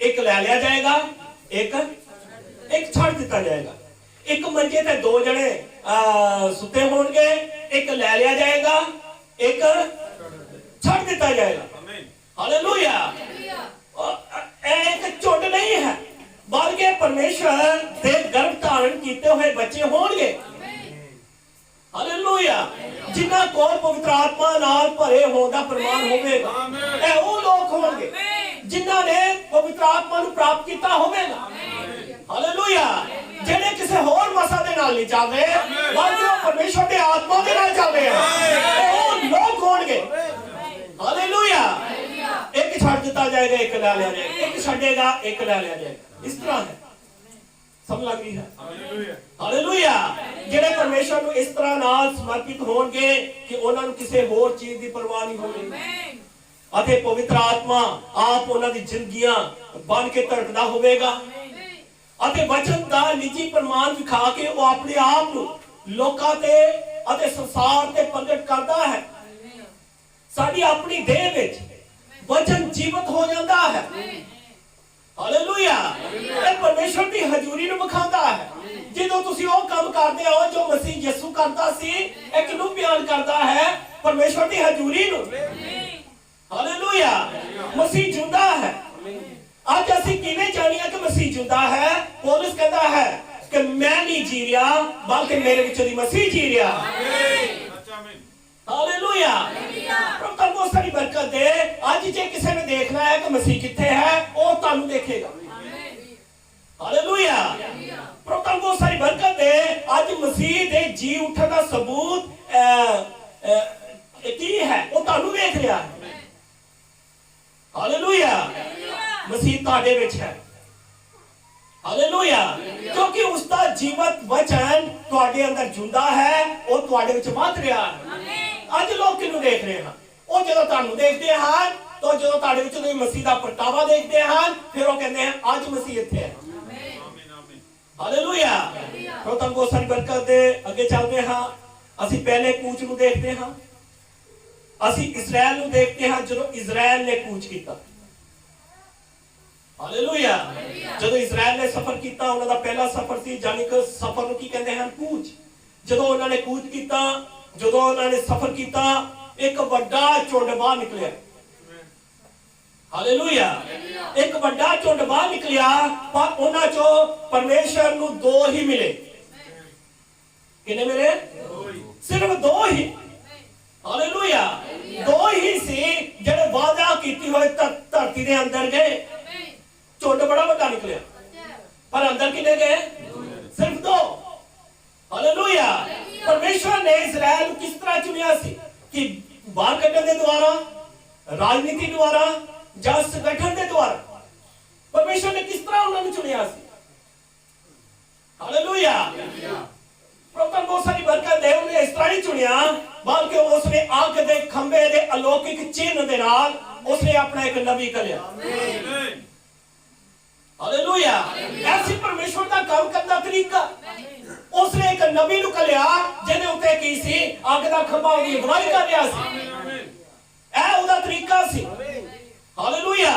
ਇੱਕ ਲੈ ਲਿਆ ਜਾਏਗਾ, ਇੱਕ ਛੱਡ ਦਿੱਤਾ ਜਾਏਗਾ। ਇੱਕ ਮੰਜੇ ਤੇ ਦੋ ਜਣੇ ਸੁੱਤੇ ਹੋਣਗੇ, ਇੱਕ ਲੈ ਲਿਆ ਜਾਏਗਾ, ਇੱਕ ਛੱਡ ਦਿੱਤਾ ਜਾਏਗਾ। ਹਾਲੇਲੂਇਆ। ਇਹ ਇੱਕ ਝੁੰਡ ਨਹੀਂ ਹੈ, ਬਲਕਿ ਪਰਮੇਸ਼ਵਰ ਦੇ ਗਰਭ ਧਾਰਨ ਕੀਤੇ ਹੋਏ ਬੱਚੇ ਹੋਣਗੇ। ਹਾਲੇਲੂਇਆ। ਜਿਨ੍ਹਾਂ ਕੋਲ ਪਵਿੱਤਰ ਆਤਮਾ ਨਾਲ ਭਰੇ ਹੋਣ ਦਾ ਪ੍ਰਮਾਣ ਹੋਵੇਗਾ, ਇਹ ਉਹ ਲੋਕ ਹੋਣਗੇ ਜਿਨ੍ਹਾਂ ਨੇ ਪਵਿੱਤਰ ਆਤਮਾ ਨੂੰ ਪ੍ਰਾਪਤ ਕੀਤਾ ਹੋਵੇਗਾ। ਹਾਲੇਲੂਇਆ। ਜਿਹੜੇ ਕਿਸੇ ਹੋਰ ਮਸਾ ਦੇ ਨਾਲ ਨਹੀਂ ਚੱਲਦੇ, ਬਲਕਿ ਉਹ ਪਰਮੇਸ਼ਵਰ ਦੇ ਆਤਮਾ ਦੇ ਨਾਲ ਚੱਲਦੇ ਆ, ਉਹ ਲੋਕ ਹੋਣਗੇ। ਹਾਲੇਲੂਇਆ। ਇੱਕ ਛੱਡ ਦਿੱਤਾ ਜਾਏਗਾ, ਇੱਕ ਲੈ ਲਿਆ ਜਾਏਗਾ, ਇੱਕ ਛੱਡੇਗਾ, ਇੱਕ ਲੈ ਲਿਆ ਜਾਏਗਾ। ਇਸ ਤਰ੍ਹਾਂ ਹੈ। ਸਮਝ ਲੱਗ ਰਹੀ ਹੈ? ਹਾਲੇਲੂਇਆ। ਜਿਹੜੇ ਪਰਮੇਸ਼ਵਰ ਨੂੰ ਇਸ ਤਰ੍ਹਾਂ ਨਾਲ ਸਮਰਪਿਤ ਹੋਣਗੇ ਕਿ ਉਹਨਾਂ ਨੂੰ ਕਿਸੇ ਹੋਰ ਚੀਜ਼ ਦੀ ਪਰਵਾਹ ਨਹੀਂ ਹੋਵੇਗੀ, ਅਤੇ ਪਵਿੱਤਰ ਆਤਮਾ ਆਪ ਉਹਨਾਂ ਦੀ ਜ਼ਿੰਦਗੀਆਂ ਬਣ ਕੇ ਧੜਕਦਾ ਹੋਵੇਗਾ, ਅਤੇ ਵਚਨ ਦਾ ਨਿੱਜੀ ਪ੍ਰਮਾਣ ਵਿਖਾ ਕੇ ਉਹ ਆਪਣੇ ਆਪ ਨੂੰ ਲੋਕਾਂ ਤੇ ਅਤੇ ਸੰਸਾਰ ਤੇ ਪ੍ਰਗਟ ਕਰਦਾ ਹੈ। ਸਾਡੀ ਆਪਣੀ ਦੇਹ ਵਿੱਚ ਵਚਨ ਜੀਵਤ ਹੋ ਜਾਂਦਾ ਹੈ। ਹਾਲੇਲੂਇਆ। ਇਹ ਪਰਮੇਸ਼ਵਰ ਦੀ ਹਜ਼ੂਰੀ ਨੂੰ ਵਿਖਾਉਂਦਾ ਹੈ। ਜਦੋਂ ਤੁਸੀਂ ਉਹ ਕੰਮ ਕਰਦੇ ਹੋ ਜੋ ਮਸੀਹ ਯਿਸੂ ਕਰਦਾ ਸੀ, ਇਹ ਕਿਹਨੂੰ ਬਿਆਨ ਕਰਦਾ ਹੈ? ਪਰਮੇਸ਼ਵਰ ਦੀ ਹਜ਼ੂਰੀ ਨੂੰ। ਹਾਲੇਲੂਇਆ। ਮਸੀਹ ਜਿੰਦਾ ਹੈ। ਅੱਜ ਅਸੀਂ ਕਿਵੇਂ ਜਾਣੀਏ ਕਿ ਮਸੀਹ ਜਿੰਦਾ ਹੈ? ਪੌਲਸ ਕਹਿੰਦਾ ਹੈ ਕਿ ਮੈਂ ਨਹੀਂ ਜੀ ਰਿਹਾ, ਬਲਕਿ ਮੇਰੇ ਵਿੱਚੋਂ ਦੀ ਮਸੀਹ ਜੀ ਰਿਹਾ। ਹਾਲੇਲੂਇਆ। ਪ੍ਰਭੂ ਤੁਹਾਨੂੰ ਬਹੁਤ ਸਾਰੀ ਬਰਕਤ ਦੇ। ਅੱਜ ਜੇ ਕਿਸੇ ਨੇ ਦੇਖਣਾ ਹੈ ਕਿ ਮਸੀਹ ਕਿੱਥੇ ਹੈ, ਉਹ ਤੁਹਾਨੂੰ ਦੇਖੇਗਾ। ਹਾਲੇਲੂਇਆ। ਪ੍ਰਭੂ ਤੁਹਾਨੂੰ ਬਹੁਤ ਸਾਰੀ ਬਰਕਤ ਦੇ। ਅੱਜ ਮਸੀਹ ਦੇ ਜੀ ਉੱਠਣ ਦਾ ਸਬੂਤ ਕੀ ਹੈ? ਉਹ ਤੁਹਾਨੂੰ ਵੇਖ ਰਿਹਾ ਹੈ। ਹਾਲੇਲੂਇਆ। ਮਸੀਹ ਤੁਹਾਡੇ ਵਿੱਚ ਹੈ। ਹਾਲੇਲੂਇਆ। ਕਿਉਂਕਿ ਉਸ ਦਾ ਜੀਵਤ ਵਚਨ ਤੁਹਾਡੇ ਅੰਦਰ ਜਿੰਦਾ ਹੈ, ਉਹ ਤੁਹਾਡੇ ਵਿੱਚ ਵੱਧ ਰਿਹਾ ਹੈ। ਅੱਜ ਲੋਕ ਕਿਹਨੂੰ ਦੇਖ ਰਹੇ ਹਨ? ਉਹ ਜਦੋਂ ਤੁਹਾਨੂੰ ਦੇਖਦੇ ਹਨ, ਤਾਂ ਜਦੋਂ ਤੁਹਾਡੇ ਵਿੱਚ ਕੋਈ ਮਸੀਹ ਦਾ ਪ੍ਰਗਟਾਵਾ ਦੇਖਦੇ ਹਨ, ਫਿਰ ਉਹ ਕਹਿੰਦੇ ਹਨ ਅੱਜ ਮਸੀਹ ਇੱਥੇ ਹੈ। ਹਾਲੇਲੂਇਆ। ਪ੍ਰਭੂ ਤੁਹਾਨੂੰ ਬਹੁਤ ਸਾਰੀ ਬਰਕਤ ਦੇ। ਅੱਗੇ ਚੱਲਦੇ ਹਾਂ। ਅਸੀਂ ਪਹਿਲੇ ਕੂਚ ਨੂੰ ਦੇਖਦੇ ਹਾਂ। ਅਸੀਂ ਇਜ਼ਰਾਈਲ ਨੂੰ ਦੇਖਦੇ ਹਾਂ ਜਦੋਂ ਇਜ਼ਰਾਈਲ ਨੇ ਕੂਚ ਕੀਤਾ। ਹਾਲੇਲੂਇਆ। ਜਦੋਂ ਇਜ਼ਰਾਈਲ ਨੇ ਸਫ਼ਰ ਕੀਤਾ, ਉਹਨਾਂ ਦਾ ਪਹਿਲਾ ਸਫ਼ਰ ਸੀ, ਯਾਨੀ ਕਿ ਸਫ਼ਰ ਨੂੰ ਕੀ ਕਹਿੰਦੇ ਹਨ? ਕੂਚ। ਜਦੋਂ ਉਹਨਾਂ ਨੇ ਕੂਚ ਕੀਤਾ, ਜਦੋਂ ਉਹਨਾਂ ਨੇ ਸਫ਼ਰ ਕੀਤਾ, ਇੱਕ ਵੱਡਾ ਝੁੰਡ ਬਾਹਰ ਨਿਕਲਿਆ। ਹਾਲੇਲੂਇਆ। ਇੱਕ ਵੱਡਾ ਝੁੰਡ ਬਾਹਰ ਨਿਕਲਿਆ, ਪਰ ਉਹਨਾਂ ਚੋਂ ਪਰਮੇਸ਼ਰ ਨੂੰ ਦੋ ਹੀ ਮਿਲੇ। ਕਿੰਨੇ ਮਿਲੇ? ਸਿਰਫ ਦੋ ਹੀ। ਹਾਲੇਲੂਇਆ। ਦੋ ਹੀ ਸੀ ਜਿਹੜੇ ਵਾਅਦਾ ਕੀਤੀ ਹੋਏ ਧਰਤੀ ਦੇ ਅੰਦਰ ਗਏ। ਝੁੰਡ ਬੜਾ ਵੱਡਾ ਨਿਕਲਿਆ, ਪਰ ਅੰਦਰ ਕਿੰਨੇ ਗਏ? ਸਿਰਫ ਦੋ। ਹਾਲੇਲੂਇਆ। ਪਰਮੇਸ਼ਵਰ ਨੇ ਇਜ਼ਰਾਈਲ ਨੂੰ ਕਿਸ ਤਰ੍ਹਾਂ ਚੁਣਿਆ ਸੀ? ਕਿ ਬਾਹਰ ਕੱਢਣ ਦੇ ਦੁਆਰਾ, ਰਾਜਨੀਤੀ ਦੁਆਰਾ, ਜਾਂ ਸੰਗਠਨ ਦੇ ਦੁਆਰਾ? ਪਰਮੇਸ਼ਵਰ ਨੇ ਕਿਸ ਤਰ੍ਹਾਂ ਉਹਨਾਂ ਨੂੰ ਚੁਣਿਆ ਸੀ? ਹਾਲੇਲੂਇਆ। ਪ੍ਰਭੂ ਤੁਹਾਨੂੰ ਬਹੁਤ ਸਾਰੀ ਬਰਕਤ ਦੇ। ਉਹਨੇ ਇਸ ਤਰ੍ਹਾਂ ਹੀ ਚੁਣਿਆ, ਬਲਕਿ ਉਸਨੇ ਅੱਗ ਦੇ ਖੰਭੇ ਦੇ ਅਲੌਕਿਕ ਚਿੰਨ੍ਹ ਦੇ ਨਾਲ ਉਸਨੇ ਆਪਣਾ ਇੱਕ ਨਬੀ ਘੱਲਿਆ। ਹਾਲੇਲੂਇਆ। ਐਸੀ ਪਰਮੇਸ਼ਵਰ ਦਾ ਕੰਮ ਕਰਨ ਦਾ ਤਰੀਕਾ। ਉਸਨੇ ਇੱਕ ਨਬੀ ਨੂੰ ਘੱਲਿਆ ਜਿਹਦੇ ਉੱਤੇ ਕੀ ਸੀ? ਅੱਗ ਦਾ ਖੰਭਾ ਉਹਦੀ ਅਗਵਾਈ ਕਰ ਰਿਹਾ ਸੀ। ਇਹ ਉਹਦਾ ਤਰੀਕਾ ਸੀ। ਹਾਲੇਲੂਇਆ।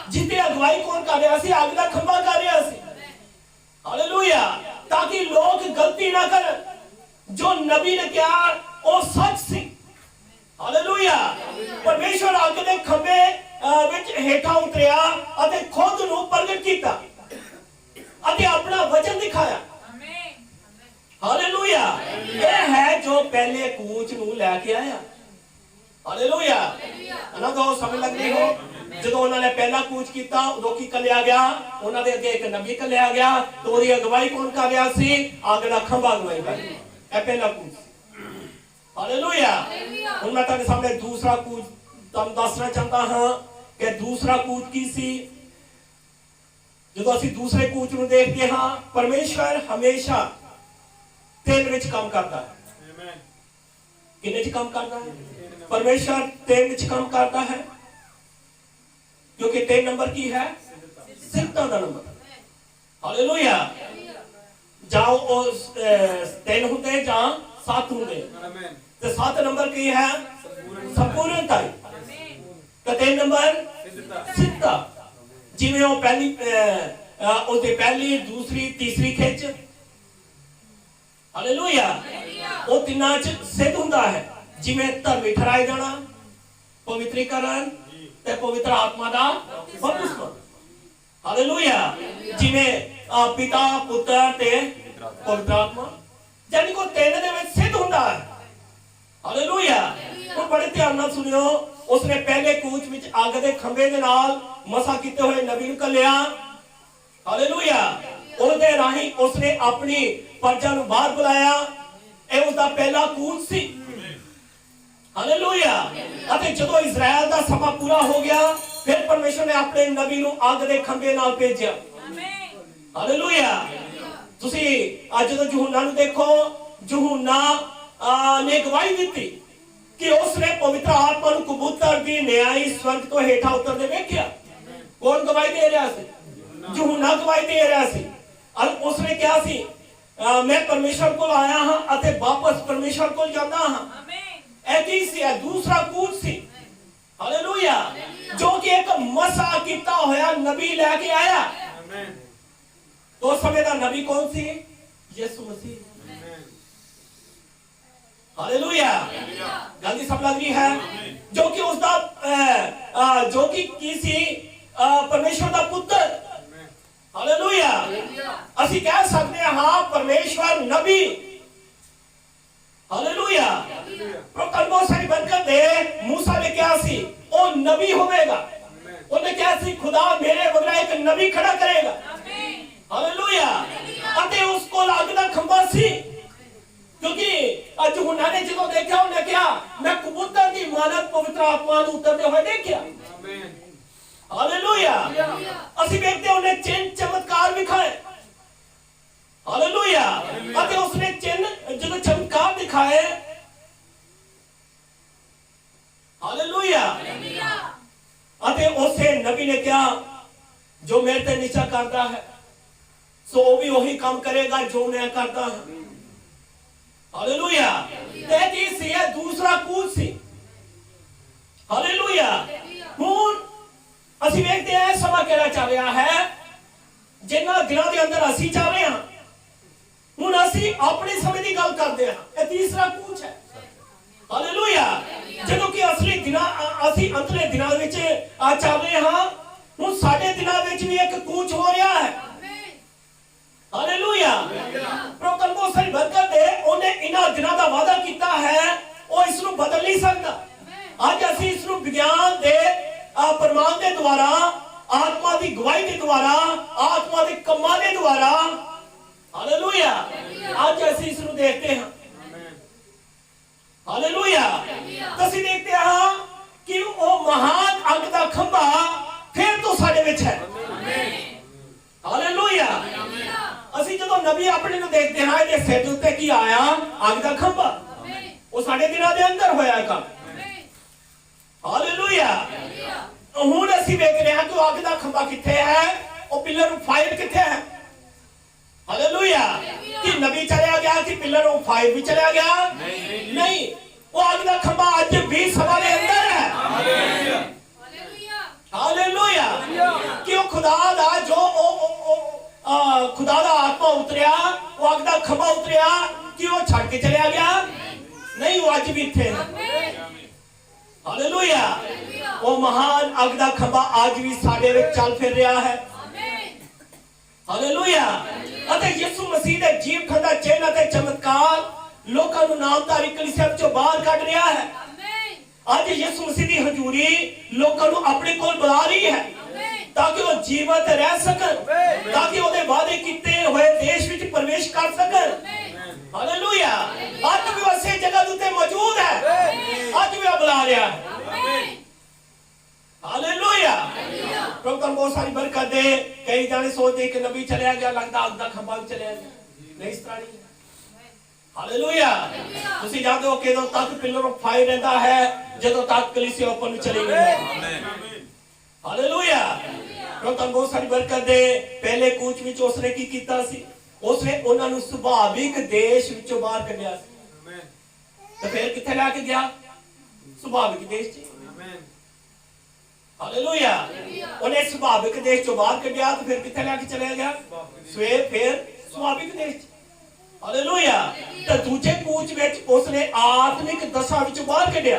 ਜਿਹਦੀ ਅਗਵਾਈ ਕੌਣ ਕਰ ਰਿਹਾ ਸੀ? ਅੱਗ ਦਾ ਖੰਭਾ ਕਰ ਰਿਹਾ ਸੀ। ਹਾਲੇਲੂਇਆ। ਤਾਂ ਕਿ ਲੋਕ ਗਲਤੀ ਨਾ ਕਰਨ। ਜੋ ਨਬੀ ਨੇ ਕਿਹਾ ਉਹ ਸੱਚ ਸੀ। ਹਾਲੇਲੂਇਆ। ਪਰਮੇਸ਼ਵਰ ਅੱਗ ਦੇ ਖੰਭੇ ਵਿੱਚ ਹੇਠਾਂ ਉਤਰਿਆ ਅਤੇ ਖੁਦ ਨੂੰ ਪ੍ਰਗਟ ਕੀਤਾ ਅਤੇ ਆਪਣਾ ਵਚਨ ਦਿਖਾਇਆ। ਹਾਲੇਲੂਇਆ। ਇਹ ਹੈ ਜੋ ਪਹਿਲੇ ਕੂਚ ਨੂੰ ਲੈ ਕੇ ਆਇਆ। ਹਾਲੇਲੂਇਆ। ਉਹਨਾਂ ਦਾ ਸਮਝ ਲੱਗਦੀ ਹੋ? ਜਦੋਂ ਉਹਨਾਂ ਨੇ ਪਹਿਲਾ ਕੂਚ ਕੀਤਾ, ਉਦੋਂ ਕੀ ਕੱਲਿਆ ਗਿਆ? ਉਹਨਾਂ ਦੇ ਅੱਗੇ ਇੱਕ ਨਬੀ ਕੱਲਿਆ ਗਿਆ, ਤੇ ਉਹਦੀ ਅਗਵਾਈ ਕੌਣ ਕਰ ਰਿਹਾ ਸੀ? ਅੱਗ ਦਾ ਖੰਭਾ ਅਗਵਾਈ ਕਰ ਰਿਹਾ। ਇਹ ਪਹਿਲਾ ਕੂਚ। ਹਾਲੇਲੂਇਆ। ਹੁਣ ਮੈਂ ਤੁਹਾਡੇ ਸਾਹਮਣੇ ਦੂਸਰਾ ਕੂਚ ਤੁਹਾਨੂੰ ਦੱਸਣਾ ਚਾਹੁੰਦਾ ਹਾਂ ਕਿ ਦੂਸਰਾ ਕੂਚ ਕੀ ਸੀ। ਜਦੋਂ ਅਸੀਂ ਦੂਸਰੇ ਕੂਚ ਨੂੰ ਦੇਖਦੇ ਹਾਂ, ਪਰਮੇਸ਼ਵਰ ਹਮੇਸ਼ਾ ਤਿੰਨ ਵਿੱਚ ਕੰਮ ਕਰਦਾ ਹੈ। ਕਿੰਨੇ ਚ ਕੰਮ ਕਰਦਾ ਹੈ? ਪਰਮੇਸ਼ਵਰ ਤਿੰਨ ਵਿੱਚ ਕੰਮ ਕਰਦਾ ਹੈ, ਕਿਉਂਕਿ ਤਿੰਨ ਨੰਬਰ ਕੀ ਹੈ? ਸਿੱਧਤਾ ਦਾ ਨੰਬਰ। ਹਾਲੇਲੂਇਆ। ਜਾਂ ਉਹ ਤਿੰਨ ਹੁੰਦੇ ਜਾਂ ਸੱਤ ਹੁੰਦੇ, ਤੇ ਸੱਤ ਨੰਬਰ ਕੀ ਹੈ? ਸੰਪੂਰਨਤਾ। ਤੇ ਤਿੰਨ ਨੰਬਰ ਸਿੱਧਤਾ। ਜਿਵੇਂ ਉਹ ਪਹਿਲੀ ਉਹਦੇ ਪਹਿਲੀ, ਦੂਸਰੀ, ਤੀਸਰੀ ਖਿੱਚ, ਹਾਲੇਲੂਇਆ। ਉਹ ਤਿੰਨਾਂ ਚ ਸਿੱਧ ਹੁੰਦਾ ਹੈ, ਜਿਵੇਂ ਧਰਮੀ ਠਹਿਰਾਏ ਜਾਣਾ, ਪਵਿੱਤਰੀਕਰਨ ਤੇ ਪਵਿੱਤਰ ਆਤਮਾ ਦਾ ਬਪਤਿਸਮਾ। ਹਾਲੇਲੂਇਆ। ਜਿਵੇਂ ਪਿਤਾ ਪੁੱਤਰ ਤੇ ਪਵਿੱਤਰ ਆਤਮਾ, ਜਾਨੀ ਕੋ ਤਿੰਨ ਦੇ ਵਿੱਚ ਸਿੱਧ ਹੁੰਦਾ ਹੈ। ਹਾਲੇਲੂਇਆ। ਹੁਣ ਬੜੇ ਧਿਆਨ ਨਾਲ ਸੁਣਿਓ, ਉਸਨੇ ਪਹਿਲੇ ਕੂਚ ਵਿੱਚ ਅੱਗ ਦੇ ਖੰਭੇ ਦੇ ਨਾਲ ਮਸਾ ਕੀਤੇ ਹੋਏ ਨਬੀ ਨੂੰ ਕੱਲਿਆ। ਹਾਲੇਲੂਇਆ। ਉਹਦੇ ਰਾਹੀਂ ਉਸਨੇ ਆਪਣੀ ਪ੍ਰਜਾ ਨੂੰ ਬਾਹਰ ਬੁਲਾਇਆ। ਇਹ ਉਸਦਾ ਪਹਿਲਾ ਕੂਚ ਸੀ। ਹਾਲੇਲੂਇਆ। ਅਤੇ ਜਦੋਂ ਇਜ਼ਰਾਈਲ ਦਾ ਸਮਾਂ ਪੂਰਾ ਹੋ ਗਿਆ, ਫਿਰ ਪਰਮੇਸ਼ਰ ਨੇ ਆਪਣੇ ਨਬੀ ਨੂੰ ਅੱਗ ਦੇ ਖੰਭੇ ਨਾਲ ਭੇਜਿਆ। ਹਾਲੇਲੂਇਆ। ਤੁਸੀਂ ਅੱਜ ਜਦੋਂ ਯਹੂਨਾ ਨੂੰ ਦੇਖੋ, ਯਹੂਨਾ ਨੇ ਗਵਾਹੀ ਦਿੱਤੀ ਕਿ ਉਸਨੇ ਪਵਿੱਤਰ ਆਤਮਾ ਨੂੰ ਕਬੂਤਰ ਦੀ ਨਿਆਈ ਸਵਰਗ ਤੋਂ ਹੇਠਾਂ ਉਤਰਦੇ ਵੇਖਿਆ। ਕੌਣ ਗਵਾਹੀ ਦੇ ਰਿਹਾ ਸੀ? ਯਹੂਨਾ ਗਵਾਹੀ ਦੇ ਰਿਹਾ ਸੀ। ਔਰ ਉਸਨੇ ਕਿਹਾ ਸੀ, ਮੈਂ ਪਰਮੇਸ਼ਰ ਕੋਲ ਆਇਆ ਹਾਂ ਅਤੇ ਵਾਪਸ ਪਰਮੇਸ਼ਰ ਕੋਲ ਜਾਂਦਾ ਹਾਂ। ਇਹ ਕੀ ਸੀ? ਦੂਸਰਾ ਕੂਚ ਸੀ। ਹਾਲੇਲੂਇਆ। ਜੋ ਕਿ ਇੱਕ ਮਸਾ ਕੀਤਾ ਹੋਇਆ ਨਬੀ ਲੈ ਕੇ ਆਇਆ। ਉਸ ਸਮੇਂ ਦਾ ਨਬੀ ਕੌਣ ਸੀ? ਯਿਸੂ ਮਸੀਹ। हालेलुया। गलती सब लग रही है? जो कि उसका जो कि किसी परमेश्वर का पुत्र। हालेलुया। ਅਸੀਂ ਕਹਿ ਸਕਦੇ ਹਾਂ ਹਾਂ ਪਰਮੇਸ਼ਵਰ ਨਬੀ। ਹਾਲੇਲੂਇਆ। ਪ੍ਰਭੂ ਬਹੁਤ ਸਾਰੀ ਬਰਕਤ ਦੇ। मूसा ਨੇ ਕਿਹਾ ਸੀ ਉਹ ਨਬੀ ਹੋਵੇਗਾ। ਉਹਨੇ ਕਿਹਾ ਸੀ ਖੁਦਾ ਮੇਰੇ ਬਗੈਰ ਇੱਕ ਨਬੀ ਖੜਾ ਕਰੇਗਾ। ਹਾਲੇਲੂਇਆ। ਅਤੇ ਉਸ ਕੋਲ ਅੱਗ ਦਾ ਖੰਭਾ ਸੀ, क्योंकि आज यूहन्ना ने जो देखा उन्हें क्या मैं कबूतर की मानक पवित्र आत्मा को उतरते हुए देखा। हालेलुया। ਅਸੀਂ ਵੇਖਦੇ ਉਹਨੇ ਚਿੰਨ ਚਮਤਕਾਰ ਵਿਖਾਏ। ਹਾਲੇਲੂਇਆ। ਅਤੇ ਉਸਨੇ ਚਿੰਨ ਜਦੋਂ ਚਮਤਕਾਰ ਦਿਖਾਏ, ਹਾਲੇਲੂਇਆ, ਅਤੇ ਉਸੇ ਨਬੀ ਨੇ ਕਿਹਾ ਜੋ ਮੇਰੇ ਤੇ ਨਿਸ਼ਚਾ ਕਰਦਾ ਹੈ ਸੋ ਉਹ ਵੀ ਉਹੀ ਕੰਮ ਕਰੇਗਾ ਜੋ ਮੈਂ ਕਰਦਾ ਹਾਂ। हालेलुया। तेजी से है दूसरा कूच सी। हालेलुया। ਹੁਣ ਅਸੀਂ ਵੇਖਦੇ ਹਾਂ ਸਮਾਂ ਕਿਹੜਾ ਚੱਲ ਰਿਹਾ ਹੈ, ਜਿਨ੍ਹਾਂ ਦਿਨਾਂ ਦੇ ਅੰਦਰ ਅਸੀਂ ਚੱਲ ਰਹੇ ਹਾਂ। ਹੁਣ ਅਸੀਂ ਆਪਣੇ ਸਮੇਂ ਦੀ ਗੱਲ ਕਰਦੇ ਹਾਂ। ਇਹ ਤੀਸਰਾ ਕੂਚ ਹੈ। ਹਾਲੇਲੂਇਆ। ਜਦੋਂ ਕਿ ਅਸਲੀ ਦਿਨਾਂ ਅਸੀਂ ਅੰਤਲੇ ਦਿਨਾਂ ਵਿੱਚ ਚੱਲ ਰਹੇ ਹਾਂ। ਹੁਣ ਸਾਡੇ ਦਿਨਾਂ ਵਿੱਚ ਵੀ ਇੱਕ ਕੂਚ ਹੋ ਰਿਹਾ ਹੈ। ਹਾਲੇਲੂਇਆ। ਪ੍ਰਭੂ ਬਹੁਤ ਸਾਰੀ ਬਰਕਤ ਦੇ। ਉਹਨੇ ਇਹਨਾਂ ਦਿਨਾਂ ਦਾ ਵਾਅਦਾ ਕੀਤਾ ਹੈ, ਉਹ ਇਸ ਨੂੰ ਬਦਲ ਨਹੀਂ ਸਕਦਾ। ਅੱਜ ਅਸੀਂ ਇਸ ਨੂੰ ਵਿਗਿਆਨ ਦੇ ਪ੍ਰਮਾਣ ਦੇ ਦੁਆਰਾ, ਆਤਮਾ ਦੀ ਗਵਾਹੀ ਦੇ ਦੁਆਰਾ, ਆਤਮਾ ਦੇ ਕੰਮਾਂ ਦੇ ਦੁਆਰਾ, ਹਾਲੇਲੂਇਆ, ਅੱਜ ਅਸੀਂ ਇਸ ਨੂੰ ਦੇਖਦੇ ਹਾਂ। ਹਾਲੇਲੂਇਆ। ਅਸੀਂ ਦੇਖਦੇ ਹਾਂ ਕਿ ਉਹ ਮਹਾਨ ਅੱਗ ਦਾ ਖੰਭਾ ਫਿਰ ਤੋਂ ਸਾਡੇ ਵਿੱਚ ਹੈ। ਹਾਲੇਲੂਇਆ। ਅਸੀਂ ਜਦੋਂ ਨਬੀ ਆਪਣੇ ਨੂੰ ਦੇਖਦੇ ਹਾਂ, ਇਹਦੇ ਸਿਰ ਦੇ ਉੱਤੇ ਕੀ ਆਇਆ? ਅੱਗ ਦਾ ਖੰਭਾ। ਉਹ ਸਾਡੇ ਦਿਨਾਂ ਦੇ ਅੰਦਰ ਹੋਇਆ ਕੰਮ। ਹਾਲੇਲੂਇਆ। ਹੁਣ ਅਸੀਂ ਵੇਖ ਰਹੇ ਹਾਂ ਕਿ ਉਹ ਅੱਗ ਦਾ ਖੰਭਾ ਕਿੱਥੇ ਹੈ? ਉਹ ਪਿਲਰ ਆਫ ਫਾਇਰ ਕਿੱਥੇ ਹੈ? ਹਾਲੇਲੂਇਆ। ਕਿ ਨਬੀ ਚਲਿਆ ਗਿਆ ਕਿ ਪਿਲਰ ਆਫ ਫਾਇਰ ਵੀ ਚਲਿਆ ਗਿਆ? ਨਹੀਂ। ਉਹ ਅੱਗ ਦਾ ਖੰਭਾ ਅੱਜ ਵੀ ਸਭਾ ਦੇ ਅੰਦਰ ਹੈ। ਹਾਲੇਲੂਇਆ। ਕਿ ਉਹ ਖੁਦਾ ਦਾ ਜੋ खुदा दा आत्मा उतरिया, वो अग दा खंभा उतरिया कि वो छड़ के चलिया गया? नहीं, वो अज भी इत्थे है। हालेलुया। वो महान अग दा खंभा आज भी साडे विच चल फिर रहा है। हालेलुया। अते यीशु मसीह दे जीव खंदा चिन्ह अते चमत्कार लोकां नूं नामधारी कलीसिया विचों बाहर कढ रहा है। आज यीशु मसीह दी हजूरी लोकां नूं अपने कोल बुला रही है ताकि वो जीवित रह सकन, ताकि ਉਹਦੇ ਵਾਅਦੇ ਕੀਤੇ ਹੋਏ ਦੇਸ਼ ਵਿੱਚ ਪ੍ਰਵੇਸ਼ ਕਰ ਸਕਣ। ਹਾਲੇਲੂਇਆ। ਅੱਜ ਵੀ ਉਸੇ ਜਗ੍ਹਾ ਉੱਤੇ ਮੌਜੂਦ ਹੈ। ਅੱਜ ਵੀ ਉਹ ਬੁਲਾ ਰਿਹਾ ਹੈ। ਹਾਲੇਲੂਇਆ। ਪ੍ਰਭੂ ਦਾ ਬਹੁਤ ਸਾਰੀ ਬਰਕਤ ਦੇ। ਕਈ ਜਾਣੇ ਸੋਚਦੇ ਕਿ ਨਬੀ ਚਲਿਆ ਗਿਆ, ਲੱਗਦਾ ਅੱਗ ਦਾ ਖੰਭਾ ਵੀ ਚਲਿਆ ਗਿਆ। ਨਹੀਂ, ਇਸ ਤਰ੍ਹਾਂ ਨਹੀਂ। ਹਾਲੇਲੂਇਆ। ਤੁਸੀਂ ਜਾਣਦੇ ਹੋ ਕਦੋਂ ਤੱਕ ਪਿਲਰ ਆਫ ਫਾਇਰ ਰਹਿੰਦਾ ਹੈ? ਜਦੋਂ ਤੱਕ ਕਲੀਸਿਆ ਉੱਪਰ ਨੂੰ ਚਲੀ ਗਈ। ਹਾਲੇਲੂਇਆ। ਪ੍ਰਭੂ ਬਹੁਤ ਸਾਰੀ ਬਰਕਤ ਦੇ। ਪਹਿਲੇ ਕੂਚ ਵਿੱਚ ਉਸਨੇ ਕੀ ਕੀਤਾ ਸੀ? ਉਸਨੇ ਉਹਨਾਂ ਨੂੰ ਸੁਭਾਵਿਕ ਦੇਸ਼ ਵਿੱਚੋਂ ਬਾਹਰ ਕੱਢਿਆ ਸੀ। ਤੇ ਫਿਰ ਕਿੱਥੇ ਲੈ ਕੇ ਗਿਆ? ਸੁਭਾਵਿਕ ਦੇਸ਼ 'ਚ। ਹਾਲੇਲੂਇਆ। ਉਹਨੇ ਸੁਭਾਵਿਕ ਦੇਸ਼ ਚੋਂ ਬਾਹਰ ਕੱਢਿਆ ਤੇ ਫਿਰ ਕਿੱਥੇ ਲੈ ਕੇ ਚਲਿਆ ਗਿਆ? ਫਿਰ ਸੁਭਾਵਿਕ ਦੇਸ਼ 'ਚ। ਹਾਲੇਲੂਇਆ। ਤੇ ਦੂਜੇ ਕੂਚ ਵਿੱਚ ਉਸਨੇ ਆਤਮਿਕ ਦਸ਼ਾ ਵਿੱਚ ਬਾਹਰ ਕੱਢਿਆ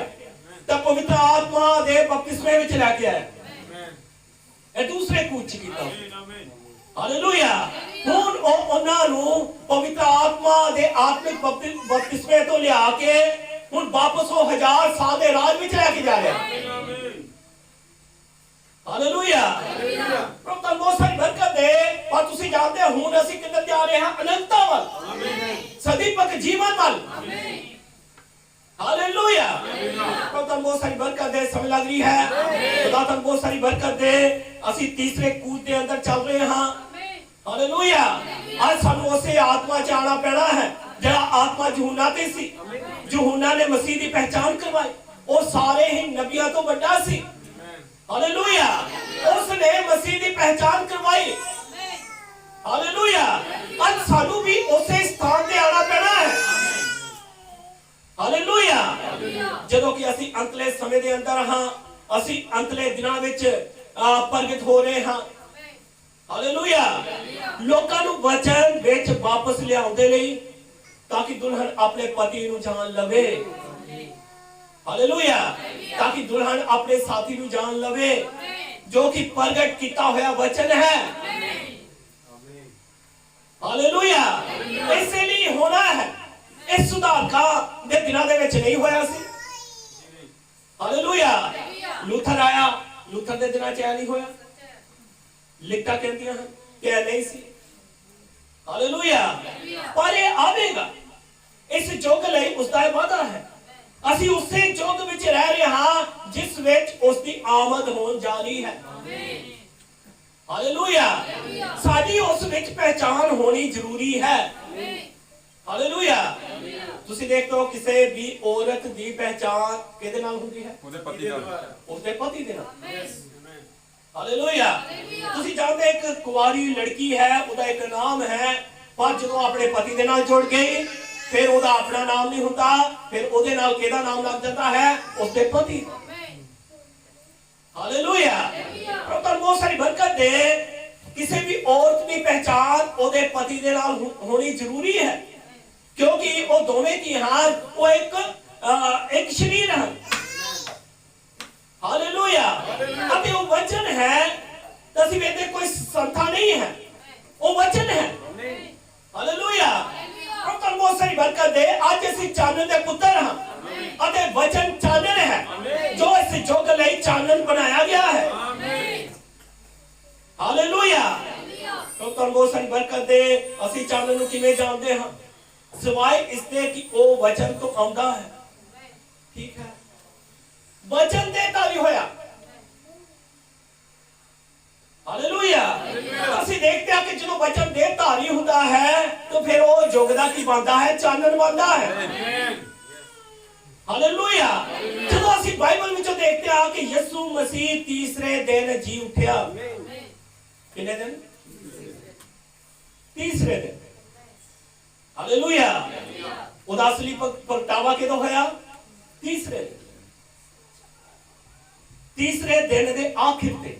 ਤੇ ਪਵਿੱਤਰ ਆਤਮਾ ਦੇ ਬਪਤਿਸਮੇ ਵਿੱਚ ਲੈ ਕੇ ਆਇਆ। ਇਹ ਦੂਸਰੇ ਕੂਚ ਕੀਤਾ। ਹਾਲੇਲੂਇਆ। ਹੁਣ ਉਹ ਉਹਨਾਂ ਨੂੰ ਪਵਿੱਤਰ ਆਤਮਾ ਦੇ ਆਤਮਿਕ ਬਪਤਿਸਮੇ ਤੋਂ ਲਿਆ ਕੇ ਹੁਣ ਵਾਪਸ ਉਹ 1000 ਸਾਲ ਦੇ ਰਾਜ ਵਿੱਚ ਲੈ ਕੇ ਜਾ ਰਿਹਾ। ਹਾਲੇਲੂਇਆ। ਪ੍ਰਭੂ ਦਾ ਬਹੁਤ ਸਾਰੀ ਬਰਕਤ ਦੇ। ਪਰ ਤੁਸੀਂ ਜਾਣਦੇ ਹੋ ਹੁਣ ਅਸੀਂ ਕਿੱਧਰ ਜਾ ਰਹੇ ਹਾਂ? ਅਨੰਤਤਾ ਵੱਲ, ਸਦੀਪਕ ਜੀਵਨ ਵੱਲ। ਹਾਲੇਲੂਇਆ। ਪ੍ਰਭੂ ਦਾ ਬਹੁਤ ਸਾਰੀ ਬਰਕਤ ਦੇ। ਸਮਝ ਲੱਗ ਰਹੀ ਹੈ? ਖੁਦਾ ਤੁਹਾਨੂੰ ਬਹੁਤ ਸਾਰੀ ਬਰਕਤ ਦੇ। ਅਸੀਂ ਤੀਸਰੇ ਕੂਚ ਦੇ ਅੰਦਰ ਚੱਲ ਰਹੇ ਹਾਂ। ਹਾਲੇਲੂਇਆ। ਅੱਜ ਸਾਨੂੰ ਉਸੇ ਆਤਮਾ ਚ ਆਉਣਾ ਪੈਣਾ ਹੈ ਜਿਹੜਾ ਆਤਮਾ ਯਹੂਨਾ ਤੇ ਸੀ। ਯਹੂਨਾ ਨੇ ਮਸੀਹ ਦੀ ਪਹਿਚਾਨ ਕਰਵਾਈ। ਉਹ ਸਾਰੇ ਹੀ ਨਬੀਆਂ ਤੋਂ ਵੱਡਾ ਸੀ। ਹਾਲੇਲੂਇਆ। ਉਸਨੇ ਮਸੀਹ ਦੀ ਪਹਿਚਾਨ ਕਰਵਾਈ। ਹਾਲੇਲੂਇਆ। ਅੱਜ ਸਾਨੂੰ ਵੀ ਉਸੇ ਸਥਾਨ ਤੇ ਆਉਣਾ ਪੈਣਾ ਹੈ। ਹਾਲੇਲੂਇਆ। ਜਦੋਂ ਕਿ ਅਸੀਂ ਅੰਤਲੇ ਸਮੇਂ ਦੇ ਅੰਦਰ ਹਾਂ, ਅਸੀਂ ਅੰਤਲੇ ਦਿਨਾਂ ਵਿੱਚ ਪ੍ਰਗਟ ਹੋ ਰਹੇ ਹਾਂ। ਹਾਲੇਲੂਇਆ। ਲੋਕਾਂ ਨੂੰ ਵਚਨ ਵਿੱਚ ਵਾਪਸ ਲਿਆਉਂਦੇ ਲਈ ਤਾਂ ਕਿ ਦੁਲਹਨ ਆਪਣੇ ਪਤੀ ਨੂੰ ਜਾਣ ਲਵੇ। ਹਾਲੇਲੂਇਆ। ਤਾਂ ਕਿ ਦੁਲਹਨ ਆਪਣੇ ਸਾਥੀ ਨੂੰ ਜਾਣ ਲਵੇ ਜੋ ਕਿ ਪ੍ਰਗਟ ਕੀਤਾ ਹੋਇਆ ਵਚਨ ਹੈ। ਹਾਲੇਲੂਇਆ। ਇਸੇ ਲਈ ਹੋਣਾ ਹੈ। ਇਸ ਸੁਧਾਰਕਾ ਦੇ ਦਿਨਾਂ ਦੇ ਵਿੱਚ ਨਹੀਂ ਹੋਇਆ ਸੀ। ਹਾਲੇਲੂਇਆ। ਲੂਥਰ ਆਇਆ, ਲੂਥਰ ਦੇ ਦਿਨਾਂ 'ਚ ਨਹੀਂ ਹੋਇਆ। ਲਿਖਤਾਂ ਕਹਿੰਦੀਆਂ ਹਨ ਕਿ ਇਹ ਨਹੀਂ ਸੀ। ਹਾਲੇਲੂਇਆ। ਪਰ ਇਹ ਆਵੇਗਾ। ਇਸ ਯੁੱਗ ਲਈ ਉਸ ਦਾ ਵਾਅਦਾ ਹੈ। ਅਸੀਂ ਉਸੇ ਯੁੱਗ ਵਿੱਚ ਰਹਿ ਰਹੇ ਹਾਂ ਜਿਸ ਵਿੱਚ ਉਸ ਦੀ ਆਮਦ ਹੋਣ ਜਾ ਰਹੀ ਹੈ। ਹਾਲੇਲੂਇਆ। ਸਾਡੀ ਉਸ ਵਿੱਚ ਪਹਿਚਾਨ ਹੋਣੀ ਜ਼ਰੂਰੀ ਹੈ। ਹਾਲੇਲੂਇਆ। ਤੁਸੀਂ ਦੇਖਦੇ ਹੋ ਕਿਸੇ ਵੀ ਔਰਤ ਦੀ ਪਹਿਚਾਨ ਕਿਹਦੇ ਨਾਲ ਹੁੰਦੀ ਹੈ? ਉਹਦੇ ਪਤੀ ਨਾਲ। ਉਸਦੇ ਪਤੀ ਦੇ ਨਾਲ। ਹਾਲੇਲੂਇਆ। ਤੁਸੀਂ ਜਾਣਦੇ ਇੱਕ ਕੁਆਰੀ ਲੜਕੀ ਹੈ, ਉਹਦਾ ਇੱਕ ਨਾਮ ਹੈ, ਪਰ ਜਦੋਂ ਆਪਣੇ ਪਤੀ ਦੇ ਨਾਲ ਜੁੜ ਗਈ ਫਿਰ ਉਹਦਾ ਆਪਣਾ ਨਾਮ ਨਹੀਂ ਹੁੰਦਾ। ਫਿਰ ਉਹਦੇ ਨਾਲ ਕਿਹਦਾ ਨਾਮ ਲੱਗ ਜਾਂਦਾ ਹੈ? ਉਸਦੇ ਪਤੀ। ਹਾਲੇਲੂਇਆ। ਪ੍ਰਭੂ ਤੁਹਾਨੂੰ ਬਹੁਤ ਸਾਰੀ ਬਰਕਤ ਦੇ। ਕਿਸੇ ਵੀ ਔਰਤ ਦੀ ਪਹਿਚਾਨ ਉਹਦੇ ਪਤੀ ਦੇ ਨਾਲ ਹੋਣੀ ਜ਼ਰੂਰੀ ਹੈ ਕਿਉਂਕਿ ਉਹ ਦੋਵੇਂ ਕੀ ਹਨ? ਉਹ ਇੱਕ ਸ਼ਰੀਰ ਹਨ। ਹਾਲੇਲੂਇਆ। ਅਤੇ ਉਹ ਵਚਨ ਹੈ। ਤਾਂ ਅਸੀਂ ਵੇਖਦੇ ਕੋਈ ਸੰਥਾ ਨਹੀਂ ਹੈ, ਉਹ ਵਚਨ ਹੈ। ਹਾਲੇਲੂਇਆ। ਪ੍ਰਭੂ ਤੁਹਾਨੂੰ ਬਹੁਤ ਸਾਰੀ ਬਰਕਤ ਦੇ। ਅੱਜ ਅਸੀਂ ਚਾਨਣ ਦੇ ਪੁੱਤਰ ਹਾਂ ਅਤੇ ਵਚਨ ਚਾਨਣ ਹੈ ਜੋ ਇਸ ਯੁੱਗ ਲਈ ਚਾਨਣ ਬਣਾਇਆ ਗਿਆ ਹੈ। ਹਾਲੇਲੂਇਆ। ਪ੍ਰਭੂ ਤੁਹਾਨੂੰ ਬਹੁਤ ਸਾਰੀ ਬਰਕਤ ਦੇ। ਅਸੀਂ ਚਾਨਣ ਨੂੰ ਕਿਵੇਂ ਜਾਣਦੇ ਹਾਂ? ਸਿਵਾਏ ਇਸ ਦੇ ਕਿ ਉਹ ਵਚਨ ਤੋਂ ਆਉਂਦਾ ਹੈ। ਠੀਕ ਹੈ। ਵਚਨ ਦੇ ਧਾਰੀ ਹੋਇਆ। ਹਾਲੇਲੂਇਆ। ਅਸੀਂ ਦੇਖਦੇ ਹਾਂ ਕਿ ਜਦੋਂ ਵਚਨ ਦੇ ਧਾਰੀ ਹੁੰਦਾ ਹੈ ਤਾਂ ਫਿਰ ਉਹ ਯੁੱਗ ਦਾ ਕੀ ਬਣਦਾ ਹੈ? ਚਾਨਣ ਬਣਦਾ ਹੈ। ਹਾਲੇਲੂਇਆ। ਜਦੋਂ ਅਸੀਂ ਬਾਈਬਲ ਵਿੱਚੋਂ ਦੇਖਦੇ ਹਾਂ ਕਿ ਯਿਸੂ ਮਸੀਹ ਤੀਸਰੇ ਦਿਨ ਜੀ ਉੱਠਿਆ। ਕਿੰਨੇ ਦਿਨ? ਤੀਸਰੇ ਦਿਨ। ਹਾਲੇਲੂਇਆ। ਉਹਦਾ ਅਸਲੀ ਪ੍ਰਗਟਾਵਾ ਕਦੋਂ ਹੋਇਆ? ਤੀਸਰੇ ਦਿਨ। ਤੀਸਰੇ ਦਿਨ ਦੇ ਆਖਿਰ ਤੇ।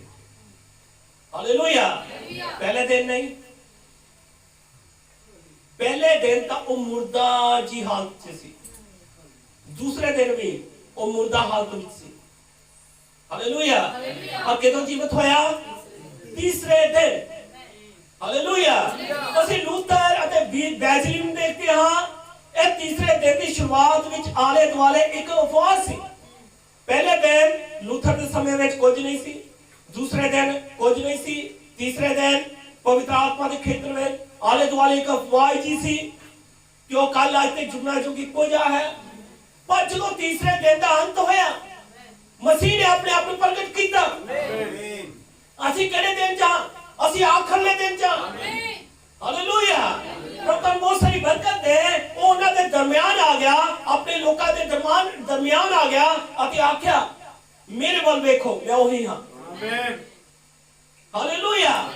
ਹਾਲੇਲੂਇਆ। ਪਹਿਲੇ ਦਿਨ ਨਹੀਂ। ਪਹਿਲੇ ਦਿਨ ਤਾਂ ਉਹ ਮੁਰਦਾ ਜੀ ਹਾਲਤ 'ਚ ਸੀ। ਦੂਸਰੇ ਦਿਨ ਵੀ ਉਹ ਮੁਰਦਾ ਹਾਲਤ ਵਿੱਚ ਸੀ। ਹਾਲੇਲੂਇਆ। ਔਰ ਕਦੋਂ ਜੀਵਤ ਹੋਇਆ? ਤੀਸਰੇ ਦਿਨ। ਹਾਲੇਲੂਇਆ। ਅਸੀਂ ਲੂਥਰ ਅਤੇ ਬੈਜ਼ਲੀ ਨੂੰ ਦੇਖਦੇ ਹਾਂ। ਇਹ ਤੀਸਰੇ ਦਿਨ ਦੀ ਸ਼ੁਰੂਆਤ ਵਿੱਚ ਆਲੇ ਦੁਆਲੇ ਇੱਕ ਉਪਵਾਸ ਸੀ। ਪਹਿਲੇ ਦਿਨ ਲੂਥਰ ਦੇ ਸਮੇਂ ਵਿੱਚ ਕੁਝ ਨਹੀਂ ਸੀ। ਦੂਸਰੇ ਦਿਨ ਕੁਝ ਨਹੀਂ ਸੀ। ਤੀਸਰੇ ਦਿਨ ਪਵਿੱਤਰ ਆਤਮਾ ਦੇ ਖੇਤਰ ਵਿੱਚ ਆਲੇ ਦੁਆਲੇ ਇੱਕ ਅਫਵਾਹ ਜੀ ਸੀ ਕਿ ਉਹ ਕੱਲ ਅੱਜ ਤੇ ਜੁਗਨਾ ਜੁਗ ਇੱਕੋ ਜਿਹਾ ਹੈ। ਪਰ ਜਦੋਂ ਤੀਸਰੇ ਦਿਨ ਦਾ ਅੰਤ ਹੋਇਆ ਮਸੀਹ ਨੇ ਆਪਣੇ ਆਪ ਨੂੰ ਪ੍ਰਗਟ ਕੀਤਾ। ਅਸੀਂ ਕਿਹੜੇ ਦਿਨ ਚ ਹਾਂ? ਅਸੀਂ ਆਖਰਲੇ ਦਿਨ ਚ ਹਾਂ। ਹਾਲੇਲੂਇਆ। ਪ੍ਰਭੂ ਬਹੁਤ ਸਾਰੀ ਬਰਕਤ ਦੇ। ਉਹ ਉਹਨਾਂ ਦੇ ਦਰਮਿਆਨ ਆ ਗਿਆ, ਆਪਣੇ ਲੋਕਾਂ ਦੇ ਦਰਮਿਆਨ ਆ ਗਿਆ ਅਤੇ ਆਖਿਆ ਮੇਰੇ ਵੱਲ ਵੇਖੋ, ਮੈਂ ਉਹੀ ਹਾਂ। ਹਾਲੇਲੂਇਆ।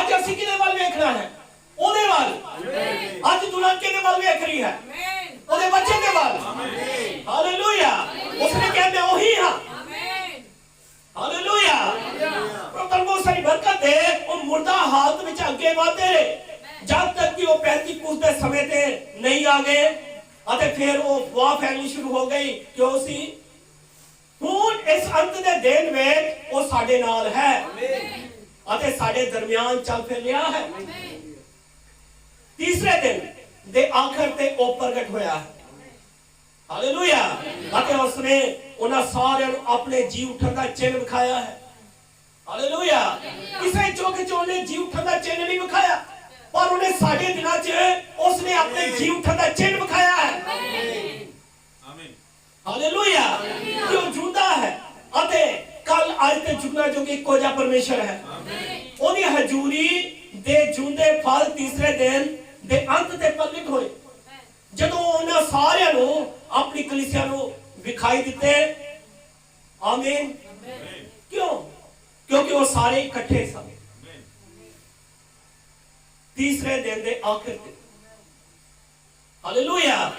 ਅੱਜ ਅਸੀਂ ਕਿਹਦੇ ਵੱਲ ਵੇਖਣਾ ਹੈ? ਉਹਦੇ ਵੱਲ। ਅੱਜ ਦੁਲਹਨ ਕਿਹਦੇ ਵੱਲ ਵੇਖ ਰਹੀ ਹੈ? ਉਹਦੇ ਬੱਚੇ ਦੇ ਵੱਲ। ਹਾਲੇਲੂਇਆ। ਉਸਨੇ ਕਿਹਾ ਮੈਂ ਉਹੀ ਹਾਂ। ਹਾਲੇਲੂਇਆ। ਪ੍ਰਭੂ ਬਹੁਤ ਸਾਰੀ ਬਰਕਤ ਦੇ। ਉਹ ਮੁਰਦਾ ਹਾਲਤ ਵਿੱਚ ਅੱਗੇ ਵਧਦੇ ਰਹੇ। ਜਦ ਤੱਕ ਕਿ ਉਹ ਪੈਂਤੀਕੁਸਤ ਦੇ ਸਮੇਂ ਤੇ ਨਹੀਂ ਆ ਗਏ ਅਤੇ ਫਿਰ ਉਹ ਅਫਵਾਹ ਫੈਲਣੀ ਸ਼ੁਰੂ ਹੋ ਗਈ ਕਿਉਂ ਸੀ ਹੁਣ ਇਸ ਅੰਤ ਦੇ ਦਿਨ ਵਿੱਚ ਉਹ ਸਾਡੇ ਨਾਲ ਹੈ ਅਤੇ ਸਾਡੇ ਦਰਮਿਆਨ ਚੱਲ ਫਿਰ ਰਿਹਾ ਹੈ ਤੀਸਰੇ ਦਿਨ ਦੇ ਆਖਰ ਤੇ ਉਹ ਪ੍ਰਗਟ ਹੋਇਆ ਹੈ ਹਾਲੇਲੂਇਆ ਅਤੇ ਉਸਨੇ ਉਹਨਾਂ ਸਾਰਿਆਂ ਨੂੰ ਆਪਣੇ ਜੀ ਉੱਠਣ ਦਾ ਚਿੰਨ੍ਹ ਵਿਖਾਇਆ ਹੈ ਹਾਲੇਲੂਇਆ ਕਿਸੇ ਚੋਕੇ ਚੋਨੇ ਜੀ ਉੱਠਣ ਦਾ ਚਿੰਨ੍ਹ ਨਹੀਂ ਵਿਖਾਇਆ ਪਰ ਉਹਨੇ ਸਾਡੇ ਦਿਨਾਂ 'ਚ ਉਸਨੇ ਆਪਣੇ ਜੀ ਉੱਠਣ ਦਾ ਚਿੰਨ੍ਹ ਵਿਖਾਇਆ ਹੈ ਆਮੀਨ ਹਾਲੇਲੂਇਆ ਕਿ ਉਹ ਜਿਉਂਦਾ ਹੈ ਅਤੇ ਕੱਲ ਅੱਜ ਤੇ ਜੁਗਨਾ ਜੁਗ ਇੱਕੋ ਜਿਹਾ ਪਰਮੇਸ਼ਰ ਹੈ ਆਮੀਨ ਉਹਦੀ ਹਜ਼ੂਰੀ ਦੇ ਜਿਉਂਦੇ ਫਲ ਤੀਸਰੇ ਦਿਨ ਦੇ ਅੰਤ ਤੇ ਪ੍ਰਗਟ ਹੋਏ ਜਦੋਂ ਉਹਨਾਂ ਸਾਰਿਆਂ ਨੂੰ ਆਪਣੀ ਕਲੀਸਿਆ ਨੂੰ ਵਿਖਾਈ ਦਿੱਤੇ ਆਮੀਨ ਕਿਉਂ ਕਿਉਂਕਿ ਉਹ ਸਾਰੇ ਇਕੱਠੇ ਸਨ ਤੀਸਰੇ ਦਿਨ ਦੇ ਆਖਰ ਤੇ ਹਾਲੇਲੂਇਆ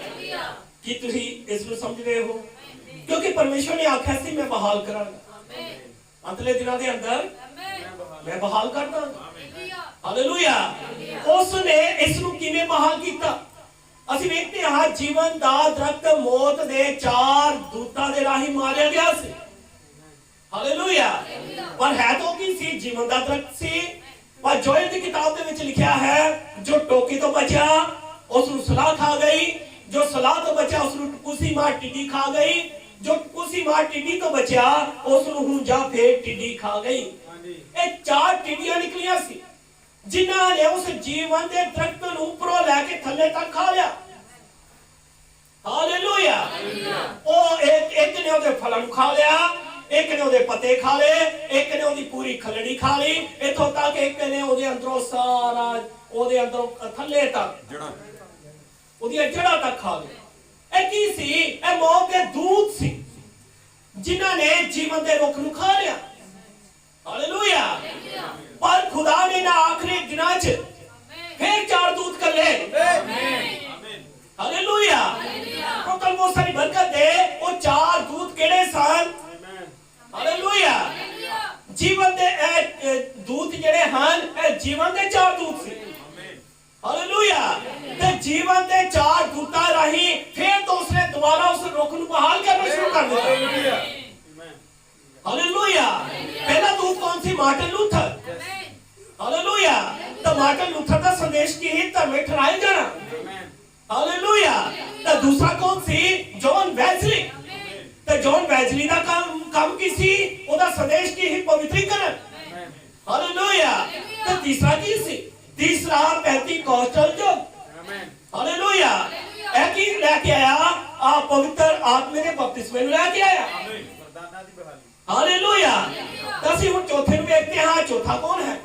ਕੀ ਤੁਸੀਂ ਇਸ ਨੂੰ ਸਮਝ ਰਹੇ ਹੋ ਕਿਉਂਕਿ ਪਰਮੇਸ਼ਰ ਨੇ ਆਖਿਆ ਸੀ ਮੈਂ ਬਹਾਲ ਕਰਾਂਗਾ ਅੰਤਲੇ ਦਿਨਾਂ ਦੇ ਅੰਦਰ ਮੈਂ ਬਹਾਲ ਕਰਦਾ ਹਾਲੇਲੂਇਆ ਉਸ ਨੇ ਇਸ ਨੂੰ ਕਿਵੇਂ ਬਹਾਲ ਕੀਤਾ ਅਸੀਂ ਵੇਖਦੇ ਹਾਂ ਜੀਵਨ ਦਾ ਦਰਖਤ ਮੌਤ ਦੇ 4 ਦੂਤਾਂ ਦੇ ਰਾਹੀਂ ਮਾਰਿਆ ਗਿਆ ਸੀ ਹਾਲੇਲੂਇਆ ਪਰ ਹੈ ਤਾਂ ਕੀ ਸੀ ਜੀਵਨ ਦਾ ਦਰਖਤ ਸੀ ਪਰ ਜੋਇਲ ਦੀ ਕਿਤਾਬ ਦੇ ਵਿੱਚ ਲਿਖਿਆ ਹੈ ਜੋ ਟੋਕੀ ਤੋਂ ਬਚਿਆ ਉਸ ਨੂੰ ਸਲਾਹ ਖਾ ਗਈ ਜੋ ਸਲਾਹ ਤੋਂ ਬਚਿਆ ਉਸ ਨੂੰ ਟਕੂਸੀ ਮਾਰ ਟਿੱਡੀ ਖਾ ਗਈ ਜੋ ਟਕੂਸੀ ਮਾਰ ਟਿੱਡੀ ਤੋਂ ਬਚਿਆ ਉਸ ਨੂੰ ਹੁਣ ਜਾ ਫੇਰ ਟਿੱਡੀ ਖਾ ਗਈ ਇਹ 4 ਟਿੱਡੀਆਂ ਨਿਕਲੀਆਂ ਸੀ ਜਿਨ੍ਹਾਂ ਨੇ ਉਸ ਜੀਵਨ ਦੇ ਦਰਖਤ ਨੂੰ ਉੱਪਰੋਂ ਲੈ ਕੇ ਥੱਲੇ ਤੱਕ ਖਾ ਲਿਆ ਹਾਲੇਲੂਇਆ ਉਹ ਇੱਕ ਨੇ ਉਹਦੇ ਫਲਾਂ ਨੂੰ ਖਾ ਲਿਆ ਇੱਕ ਨੇ ਉਹਦੇ ਪੱਤੇ ਖਾ ਲਏ ਇੱਕ ਨੇ ਉਹਦੀ ਪੂਰੀ ਖਲੜੀ ਖਾ ਲਈ ਇੱਥੋਂ ਤੱਕ ਇੱਕ ਨੇ ਉਹਦੇ ਅੰਦਰੋਂ ਸਾਰਾ ਉਹਦੇ ਅੰਦਰੋਂ ਥੱਲੇ ਤੱਕ ਜੜਾਂ ਉਹਦੀਆਂ ਜੜਾਂ ਤੱਕ ਖਾ ਲਿਆ ਇਹ ਕੀ ਸੀ ਇਹ ਮੌਤ ਦੇ ਦੂਤ ਸੀ ਜਿਨ੍ਹਾਂ ਨੇ ਜੀਵਨ ਦੇ ਰੁੱਖ ਨੂੰ ਖਾ ਲਿਆ ਹਾਲੇਲੂਇਆ ਪਰ ਖੁਦਾ ਨੇ ਨਾ ਆਖਰੀ ਦਿਨਾਂ 'ਚ ਫਿਰ 4 ਦੂਤ ਕੱਲੇ ਆਮੀਨ ਹਾਲੇਲੂਇਆ ਪ੍ਰੋਤਲ ਬਹੁਤ ਸਾਰੀ ਬਰਕਤ ਦੇ ਉਹ 4 ਦੂਤ ਕਿਹੜੇ ਸਨ ਹਾਲੇਲੂਇਆ ਜੀਵਨ ਦੇ ਇਹ ਦੂਤ ਜਿਹੜੇ ਹਨ ਇਹ ਜੀਵਨ ਦੇ 4 ਦੂਤ ਸੀ ਹਾਲੇਲੂਇਆ ਤੇ ਜੀਵਨ ਦੇ 4 ਦੂਤਾਂ ਰਾਹੀਂ ਫਿਰ ਤੋਂ ਉਸਨੇ ਦੁਬਾਰਾ ਉਸ ਰੁੱਖ ਨੂੰ ਬਹਾਲ ਕਰਨਾ ਸ਼ੁਰੂ ਕਰ ਦਿੱਤਾ हालेलुया पहला दूत कौन सी मार्टिन लूथर हालेलुया तो मार्टिन लूथर का संदेश की ही में ठहराया जाना हालेलुया तो दूसरा कौन सी जॉन वेस्ली तो जॉन वेस्ली का काम की सी ओदा संदेश की ही पवित्रीकरण हालेलुया तो तीसरा की सी तीसरा पेंटिकॉस्टल जो हालेलुया एक ही लेके आया आप पवित्र आत्मा के बपतिस्मे लेके आया हालेलुया दसी हम चौथे में देखते हैं चौथा कौन है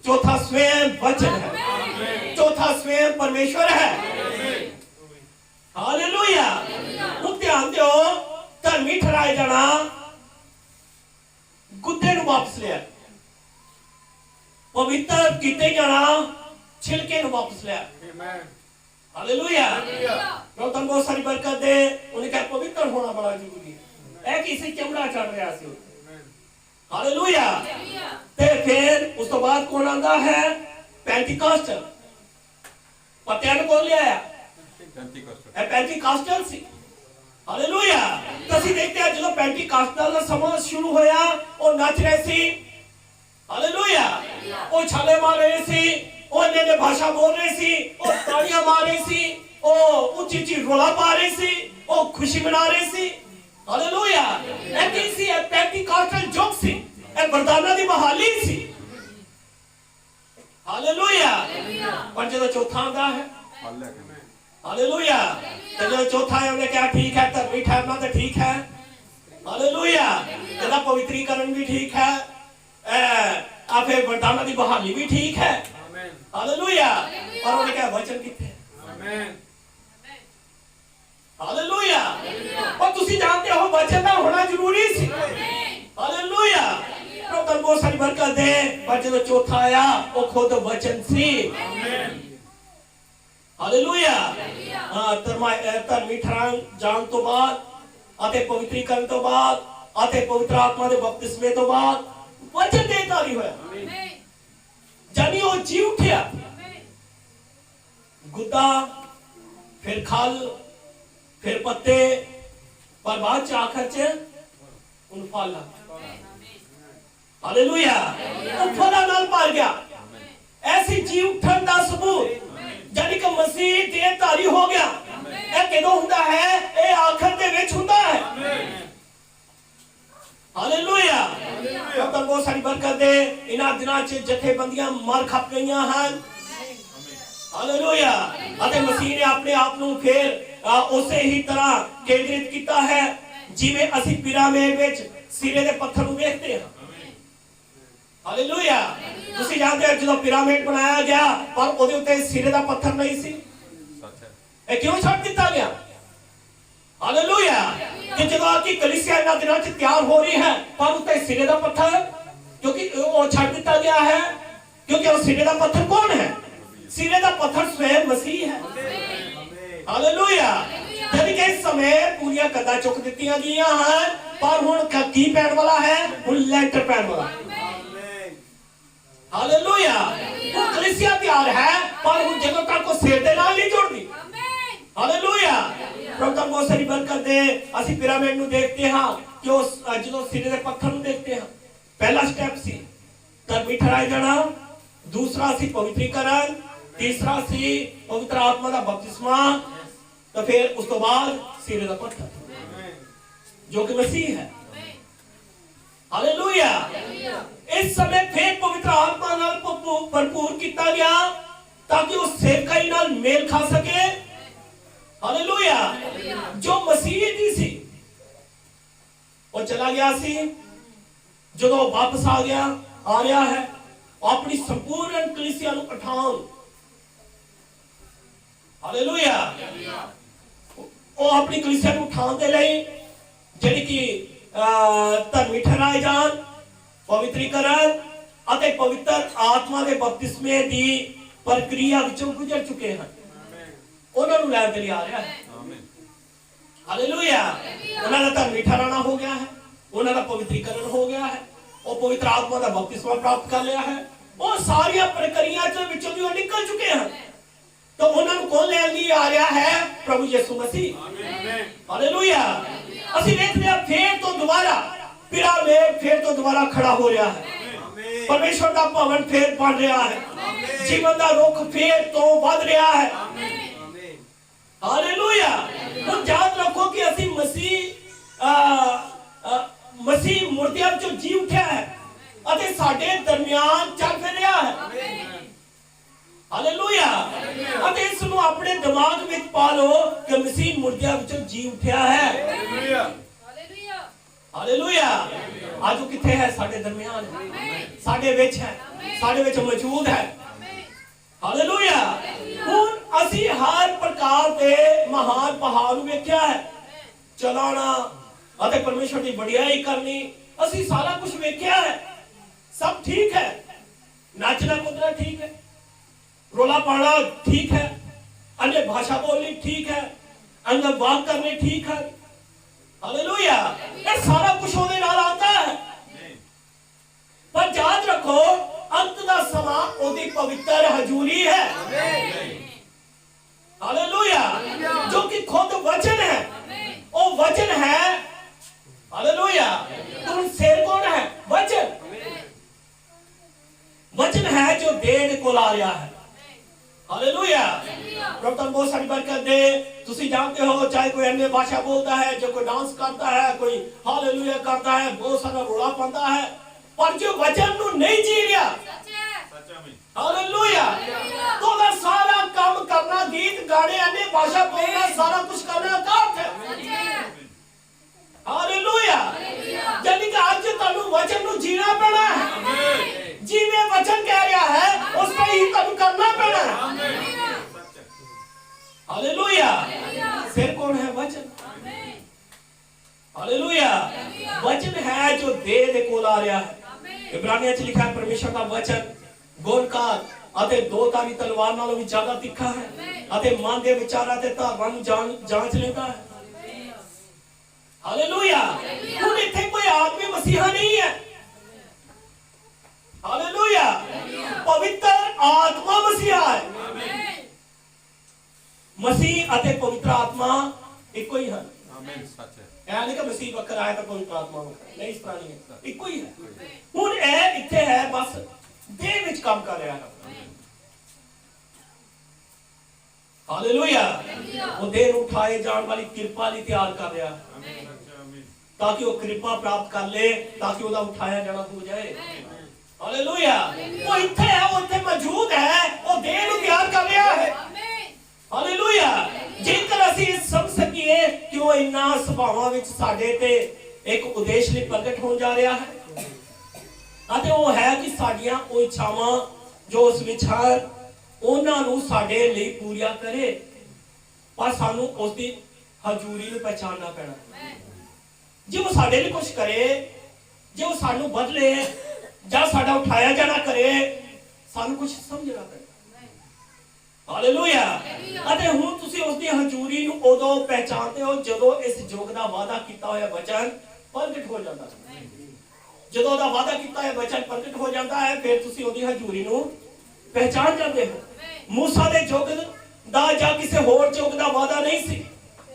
चौथा स्वयं वचन है चौथा स्वयं परमेश्वर है हालेलुया तुम ध्यान दो धर्मी ठहराए जाना गुद्दे नु वापस लिया पवित्र कीते जाना छिलके नु वापस लिया हालेलुया मैं तुम बहुत सारी बरकत दे उन्हें कहा पवित्र होना बड़ा जरूरी है ਇਹ ਕਿਸੇ ਚਮੜਾ ਚੜ ਰਿਹਾ ਸੀ ਹਾਲੇਲੂਇਆ ਤੇ ਫਿਰ ਉਸ ਤੋਂ ਬਾਅਦ ਕੌਣ ਆਂਦਾ ਹੈ ਪੈਂਟੀਕਾਸਟਲ ਪਤਿਆਂ ਨੂੰ ਕੌਣ ਲਿਆਇਆ ਪੈਂਟੀਕਾਸਟਲ ਇਹ ਪੈਂਟੀਕਾਸਟਲ ਸੀ ਹਾਲੇਲੂਇਆ ਤੁਸੀਂ ਦੇਖਦੇ ਆ ਜਦੋਂ ਪੈਂਟੀਕਾਸਟਲ ਦਾ ਸਮਾਂ ਸ਼ੁਰੂ ਹੋਇਆ ਉਹ ਨੱਚ ਰਹੇ ਸੀ ਹਾਲੇਲੂਇਆ ਉਹ ਛਾਲੇ ਮਾਰ ਰਹੇ ਸੀ ਉਹ ਨੇ ਭਾਸ਼ਾ ਬੋਲ ਰਹੇ ਸੀ ਉਹ ਤਾੜੀਆਂ ਮਾਰ ਰਹੇ ਸੀ ਉਹ ਉੱਚੀ ਉੱਚੀ ਰੋਲਾ ਪਾ ਰਹੇ ਸੀ ਉਹ ਖੁਸ਼ੀ ਮਨਾ ਰਹੇ ਸੀ हालेलुया ਇਹ ਕੀ ਸੀ ਇਹ ਪੈਂਟੀਕਾਸਟਲ ਜੋਗ ਸੀ ਇਹ ਵਰਦਾਨਾਂ ਦੀ ਬਹਾਲੀ ਸੀ ਹਾਲੇਲੁਇਆ ਪਰ ਜਦੋਂ ਚੌਥਾ ਆਂਦਾ ਹੈ ਹਾਲੇਲੁਇਆ ਤੇ ਜਦੋਂ ਚੌਥਾ ਆਇਆ ਉਹਨੇ ਕਿਹਾ ਠੀਕ ਹੈ ਧਰਮੀ ਠਹਿਰਨਾ ਤਾਂ ਠੀਕ ਹੈ ਹਾਲੇਲੁਇਆ ਇਹਦਾ ਪਵਿੱਤਰੀਕਰਨ ਵੀ ਠੀਕ ਹੈ ਆ ਫਿਰ ਵਰਦਾਨਾਂ ਦੀ ਬਹਾਲੀ ਵੀ ਠੀਕ ਹੈ ਆਮੀਨ ਹਾਲੇਲੁਇਆ ਪਰ ਉਹਨੇ ਕਿਹਾ ਵਚਨ ਕਿੱਥੇ ਆਮੀਨ हालेलुया और तुसी जानते हो वचन का होना जरूरी सी हालेलुया प्रभु बहुत सारी बरकत दे पर जब चौथा आया वो खुद वचन सी आमीन हालेलुया हां धर्मी ठहरान जान तो बाद आते पवित्रीकरण तो बाद आते पवित्र आत्मा दे बपतिस्मे तो बाद वचन देता नहीं होया आमीन जानी वो जी उठिया गुद्दा, फिर खल, फिर पत्ते, पर बाद च आखिर च उन फल। हालेलुया, उन फलां नाल भर गया। ऐसी जी उठन दा सबूत जानी कि मसीह देहधारी हो गया। ਇਹ ਕਿਦੋਂ ਹੁੰਦਾ ਹੈ? ਇਹ ਆਖਰ ਦੇ ਵਿੱਚ ਹੁੰਦਾ ਹੈ। ਹਾਲੇਲੂਇਆ। ਰੱਬ ਬਹੁਤ ਸਾਰੀ ਬਰਕਤ ਦੇ। ਇਹਨਾਂ ਦਿਨਾਂ 'ਚ ਜਥੇਬੰਦੀਆਂ ਮਰ ਖੱਪ ਗਈਆਂ ਹਨ। ਹਾਲੇਲੂਇਆ। ਅਤੇ ਮਸੀਹ ਨੇ ਆਪਣੇ ਆਪ ਨੂੰ ਫਿਰ ਉਸੇ ਹੀ ਤਰ੍ਹਾਂ ਕੇਂਦਰਿਤ ਕੀਤਾ ਹੈ ਜਿਵੇਂ ਅਸੀਂ ਪਿਰਾਮਿਡ ਵਿੱਚ ਸਿਰੇ ਦੇ ਪੱਥਰ ਨੂੰ ਵੇਖਦੇ ਹਾਂ। ਹਾਲੇਲੂਇਆ। ਤੁਸੀਂ ਜਾਣਦੇ ਹੋ ਜਦੋਂ ਪਿਰਾਮਿਡ ਬਣਾਇਆ ਗਿਆ ਪਰ ਉਹਦੇ ਉੱਤੇ ਸਿਰੇ ਦਾ ਪੱਥਰ ਨਹੀਂ ਸੀ। ਇਹ ਕਿਉਂ ਛੱਡ ਦਿੱਤਾ ਗਿਆ? ਹਾਲੇਲੂਇਆ। ਕਿ ਜਦੋਂ ਆ ਕਿ ਕਲੀਸਿਆ ਇਹਨਾਂ ਦਿਨਾਂ 'ਚ ਤਿਆਰ ਹੋ ਰਹੀ ਹੈ ਪਰ ਉੱਤੇ ਸਿਰੇ ਦਾ ਪੱਥਰ ਕਿਉਂਕਿ ਉਹ ਛੱਡ ਦਿੱਤਾ ਗਿਆ ਹੈ। ਕਿਉਂਕਿ ਉਹ ਸਿਰੇ ਦਾ ਪੱਥਰ ਕੌਣ ਹੈ? ਸਿਰੇ ਦਾ ਪੱਥਰ स्वयं ਮਸੀਹ ਹੈ। ਹਾਲੇਲੂਇਆ। ਜਦ ਕਿ ਇਸ ਸਮੇਂ ਪੂਰੀਆਂ ਕੰਧਾਂ ਚੁੱਕ ਦਿੱਤੀਆਂ ਗਈਆਂ ਹਨ ਪਰ ਹੁਣ ਕੀ ਪੈਣ ਵਾਲਾ ਹੈ? ਹੁਣ ਲੈਂਟਰ ਪੈਣ ਵਾਲਾ। ਹਾਲੇਲੂਇਆ। ਉਹ ਕਲੀਸਿਆ ਤਿਆਰ ਹੈ ਪਰ ਹੁਣ ਜਦੋਂ ਤੱਕ ਉਹ ਸਿਰ ਦੇ ਨਾਲ ਨਹੀਂ ਜੁੜਦੀ। ਹਾਲੇਲੂਇਆ। ਪ੍ਰਭੂ ਦਾ ਬਹੁਤ ਸਾਰੀ ਬਰਕਤ ਦੇ। ਅਸੀਂ ਪਿਰਾਮਿਡ ਨੂੰ ਦੇਖਦੇ ਹਾਂ ਕਿ ਉਹ ਜਦੋਂ ਸਿਰੇ ਦੇ ਪੱਥਰ ਨੂੰ ਦੇਖਦੇ ਹਾਂ ਪਹਿਲਾ ਸਟੈਪ ਸੀ ਧਰਮੀ ਠਹਿਰਾਏ ਜਾਣਾ, ਦੂਸਰਾ ਸੀ ਪਵਿੱਤਰੀਕਰਨ, ਤੀਸਰਾ ਸੀ ਪਵਿੱਤਰ ਆਤਮਾ ਦਾ ਬਪਤਿਸਮਾ ਤੇ ਫਿਰ ਉਸ ਤੋਂ ਬਾਅਦ ਸਿਰੇ ਦਾ ਪੱਥਰ ਜੋ ਕਿ ਮਸੀਹ ਹੈ। ਹਾਲੇਲੂਇਆ। ਇਸ ਸਮੇਂ ਫਿਰ ਪਵਿੱਤਰ ਆਤਮਾ ਨਾਲ ਭਰਪੂਰ ਕੀਤਾ ਗਿਆ ਤਾਂ ਕਿ ਉਹ ਸੇਵਕਾਈ ਨਾਲ ਮੇਲ ਖਾ ਸਕੇ। ਹਾਲੇਲੂਇਆ। ਜੋ ਮਸੀਹ ਦੀ ਸੀ ਉਹ ਚਲਾ ਗਿਆ ਸੀ, ਜਦੋਂ ਵਾਪਸ ਆ ਰਿਹਾ ਹੈ ਆਪਣੀ ਸੰਪੂਰਨ ਕਲੀਸਿਆ ਨੂੰ ਉਠਾਉਣ। ਹਾਲੇਲੂਇਆ। ਉਹ ਆਪਣੀ ਕਲੀਸਿਆ ਨੂੰ ਉਠਾਉਣ ਦੇ ਲਈ ਜਿਹੜੀ ਕਿ ਧਰਮੀ ਠਹਿਰਾਏ ਜਾਣ, ਪਵਿੱਤਰੀਕਰਨ ਅਤੇ ਪਵਿੱਤਰ ਆਤਮਾ ਦੇ ਬਪਤਿਸਮੇ ਦੀ ਪ੍ਰਕਿਰਿਆ ਵਿੱਚੋਂ ਗੁਜ਼ਰ ਚੁੱਕੇ ਹਨ, ਉਹਨਾਂ ਨੂੰ ਲੈਣ ਦੇ ਲਈ ਆ ਰਿਹਾ ਹੈ। ਹਾਲੇਲੂਇਆ। ਉਹਨਾਂ ਦਾ ਧਰਮੀ ਠਹਿਰਾਣਾ ਹੋ ਗਿਆ ਹੈ, ਉਹਨਾਂ ਦਾ ਪਵਿੱਤਰੀਕਰਨ ਹੋ ਗਿਆ ਹੈ, ਉਹ ਪਵਿੱਤਰ ਆਤਮਾ ਦਾ ਬਪਤਿਸਮਾ ਪ੍ਰਾਪਤ ਕਰ ਲਿਆ ਹੈ। ਉਹ ਸਾਰੀਆਂ ਪ੍ਰਕਿਰਿਆ ਦੇ ਵਿੱਚੋਂ ਦੀ ਉਹ ਨਿਕਲ ਚੁੱਕੇ ਹਨ ਤਾਂ ਉਹਨਾਂ ਨੂੰ ਕੌਣ ਲੈਣ ਲਈ ਆ ਰਿਹਾ ਹੈ? ਪ੍ਰਭੂ ਯਿਸੂ ਮਸੀਹ। ਹਾਲੇਲੂਇਆ। ਅਸੀਂ ਵੇਖਦੇ ਹਾਂ ਫੇਰ ਤੋਂ ਦੁਬਾਰਾ ਪਿਰਾਮਿਡ ਫੇਰ ਤੋਂ ਦੁਬਾਰਾ ਖੜਾ ਹੋ ਰਿਹਾ ਹੈ। ਪਰਮੇਸ਼ਵਰ ਦਾ ਭਵਨ ਫੇਰ ਬਣ ਰਿਹਾ ਹੈ। ਜੀਵਨ ਦਾ ਰੁੱਖ ਫੇਰ ਤੋਂ ਵੱਧ ਰਿਹਾ ਹੈ। ਹਾਲੇਲੂਇਆ। ਹੁਣ ਯਾਦ ਰੱਖੋ ਕਿ ਅਸੀਂ ਮਸੀਹ ਮੁਰਦਿਆਂ ਵਿੱਚੋਂ ਜੀ ਉੱਠਿਆ ਹੈ ਅਤੇ ਸਾਡੇ ਦਰਮਿਆਨ ਚੱਲ ਫਿਰ ਰਿਹਾ ਹੈ। ਹਾਲੇਲੂਇਆ। ਅਤੇ ਇਸ ਨੂੰ ਆਪਣੇ ਦਿਮਾਗ ਵਿੱਚ ਪਾ ਲਓ ਕਿ ਮਸੀਹ ਮੁਰਦਿਆਂ ਵਿੱਚੋਂ ਜੀ ਉੱਠਿਆ ਹੈ। ਹਾਲੇਲੂਇਆ। ਅੱਜ ਉਹ ਕਿੱਥੇ ਹੈ? ਸਾਡੇ ਦਰਮਿਆਨ ਹੈ, ਸਾਡੇ ਵਿੱਚ ਹੈ, ਸਾਡੇ ਵਿੱਚ ਮੌਜੂਦ ਹੈ। ਹਾਲੇਲੂਇਆ। ਹੁਣ ਅਸੀਂ ਹਰ ਪ੍ਰਕਾਰ ਦੇ ਮਹਾਨ ਪਹਾੜ ਨੂੰ ਵੇਖਿਆ ਹੈ, ਚਲਾਣਾ ਅਤੇ ਪਰਮੇਸ਼ਵਰ ਦੀ ਵਡਿਆਈ ਕਰਨੀ, ਅਸੀਂ ਸਾਰਾ ਕੁਝ ਵੇਖਿਆ ਹੈ। ਸਭ ਠੀਕ ਹੈ, नाचना कूदना ठीक है, रोला पाना ठीक है, अन्य भाषा बोलनी ठीक है, अंग वाक करने ठीक है। हालेलुया। ये सारा कुछ होने नाल आता है, पर याद रखो अंत दा समा ओदी पवित्र हजूरी है। हालेलुया। जो कि खुद वचन है, वो वचन है। हालेलुया। तुम शेर कौन है? वचन। वचन है जो देह को ला रहा है। हालेलुया। प्रभु तुम बहुत सारी बरकत दे। तुसी जानते हो चाहे कोई अन्य भाषा बोलता है, जो कोई डांस करता है, कोई हालेलुया करता है, बहुत सारा रोला पाता है, पर जो वचन नु नहीं जी रहा, हालेलुया, तो वह सारा काम करना, गीत गाने, अन्य भाषा बोलना, सारा कुछ करना काट है। हालेलुया। यानी कि आज तुहानू वचन नु जीना पैना है, जिवें वचन कह रहा है उस पे ही तुहानू करना पैना है। हालेलुया। सिर कौन है? वचन। हालेलुया। वचन है जो देह दे कोल आ रहा है। इब्रानियों च लिखा है परमेश्वर का वचन गोलकार ਅਤੇ ਦੋ ਧਾਰੀ ਤਲਵਾਰ ਨਾਲੋਂ ਵੀ ਜ਼ਿਆਦਾ ਤਿੱਖਾ ਹੈ ਅਤੇ ਮਨ ਦੇ ਵਿਚਾਰਾਂ ਤੇ ਧਾਰਨਾਂ ਨੂੰ ਜਾਂਚ ਲੈਂਦਾ ਹੈ। हालेलुया। ਹੁਣ ਇੱਥੇ ਕੋਈ ਆਦਮੀ ਮਸੀਹਾ ਨਹੀਂ ਹੈ। हालेलुया। पवित्र आत्मा मसीहा है। ਮਸੀਹ ਅਤੇ ਪਵਿੱਤਰ ਆਤਮਾ ਇੱਕੋ ਹੀ ਹਨ। ਆਮੀਨ। ਸੱਚ ਹੈ। ਇਹ ਨਹੀਂ ਕਿ ਮਸੀਹ ਵੱਖਰਾ ਆਇਆ ਤਾਂ ਪਵਿੱਤਰ ਆਤਮਾ ਵੱਖਰਾ, ਨਹੀਂ, ਇਸ ਤਰ੍ਹਾਂ ਨਹੀਂ ਹੈ, ਇੱਕੋ ਹੀ ਹੈ। ਹੁਣ ਇਹ ਇੱਥੇ ਹੈ, ਬਸ ਦੇਹ ਵਿੱਚ ਕੰਮ ਕਰ ਰਿਹਾ ਹੈ। ਹਾਲੇਲੂਇਆ। ਉਹ ਦੇਹ ਨੂੰ ਉਠਾਏ ਜਾਣ ਵਾਲੀ ਕਿਰਪਾ ਲਈ ਤਿਆਰ ਕਰ ਰਿਹਾ ਹੈ, ਤਾਂ ਕਿ ਉਹ ਕਿਰਪਾ ਪ੍ਰਾਪਤ ਕਰ ਲੇ, ਤਾਂ ਕਿ ਉਹਦਾ ਉਠਾਇਆ ਜਾਣਾ ਹੋ ਜਾਏ। ਹਾਲੇਲੂਇਆ। ਉਹ ਇੱਥੇ ਹੈ, ਉਹ ਇੱਥੇ ਮੌਜੂਦ ਹੈ, ਉਹ ਦੇਹ ਨੂੰ ਤਿਆਰ ਕਰ ਰਿਹਾ ਹੈ। ਹਾਲੇਲੂਇਆ। ਜੇਕਰ ਅਸੀਂ ਸਮਝ ਸਕੀਏ ਕਿ ਉਹ ਇੰਨਾ ਸੁਭਾਵਾਂ ਵਿੱਚ ਸਾਡੇ ਤੇ ਇੱਕ ਉਦੇਸ਼ ਲਈ ਪ੍ਰਗਟ ਹੋਣ ਜਾ ਰਿਹਾ ਹੈ, ਅਤੇ ਉਹ ਹੈ ਕਿ ਸਾਡੀਆਂ ਉਹ ਇੱਛਾਵਾਂ ਜੋ ਉਸ ਵਿੱਚ ਹਨ ਉਹਨਾਂ ਨੂੰ ਸਾਡੇ ਲਈ ਪੂਰੀਆਂ ਕਰੇ, ਪਰ ਸਾਨੂੰ ਉਸ ਦੀ ਹਜ਼ੂਰੀ ਨੂੰ ਪਛਾਣਨਾ ਪੈਣਾ। ਜੇ ਉਹ ਸਾਡੇ ਲਈ ਕੁਝ ਕਰੇ, ਜੇ ਉਹ ਸਾਨੂੰ ਬਦਲੇ ਜਾਂ ਸਾਡਾ ਉਠਾਇਆ ਜਾਣਾ ਕਰੇ, ਸਾਨੂੰ ਕੁਝ ਸਮਝਣਾ ਪੈਣਾ। ਹਾਲੇਲੂਇਆ। ਅਤੇ ਹੁਣ ਤੁਸੀਂ ਉਸ ਦੀ ਹਜ਼ੂਰੀ ਨੂੰ ਉਦੋਂ ਪਹਿਚਾਨਦੇ ਹੋ ਜਦੋਂ ਇਸ ਯੁੱਗ ਦਾ ਵਾਅਦਾ ਕੀਤਾ ਹੋਇਆ ਵਚਨ ਪ੍ਰਗਟ ਹੋ ਜਾਂਦਾ ਹੈ। ਜਦੋਂ ਉਹਦਾ ਵਾਅਦਾ ਕੀਤਾ ਹੋਇਆ ਵਚਨ ਪ੍ਰਗਟ ਹੋ ਜਾਂਦਾ ਹੈ, ਫਿਰ ਤੁਸੀਂ ਉਹਦੀ ਹਜ਼ੂਰੀ ਨੂੰ ਪਹਿਚਾਨ ਜਾਂਦੇ ਹੋ। ਮੂਸਾ ਦੇ ਯੁੱਗ ਦਾ ਜਾਂ ਕਿਸੇ ਹੋਰ ਯੁੱਗ ਦਾ ਵਾਅਦਾ ਨਹੀਂ ਸੀ,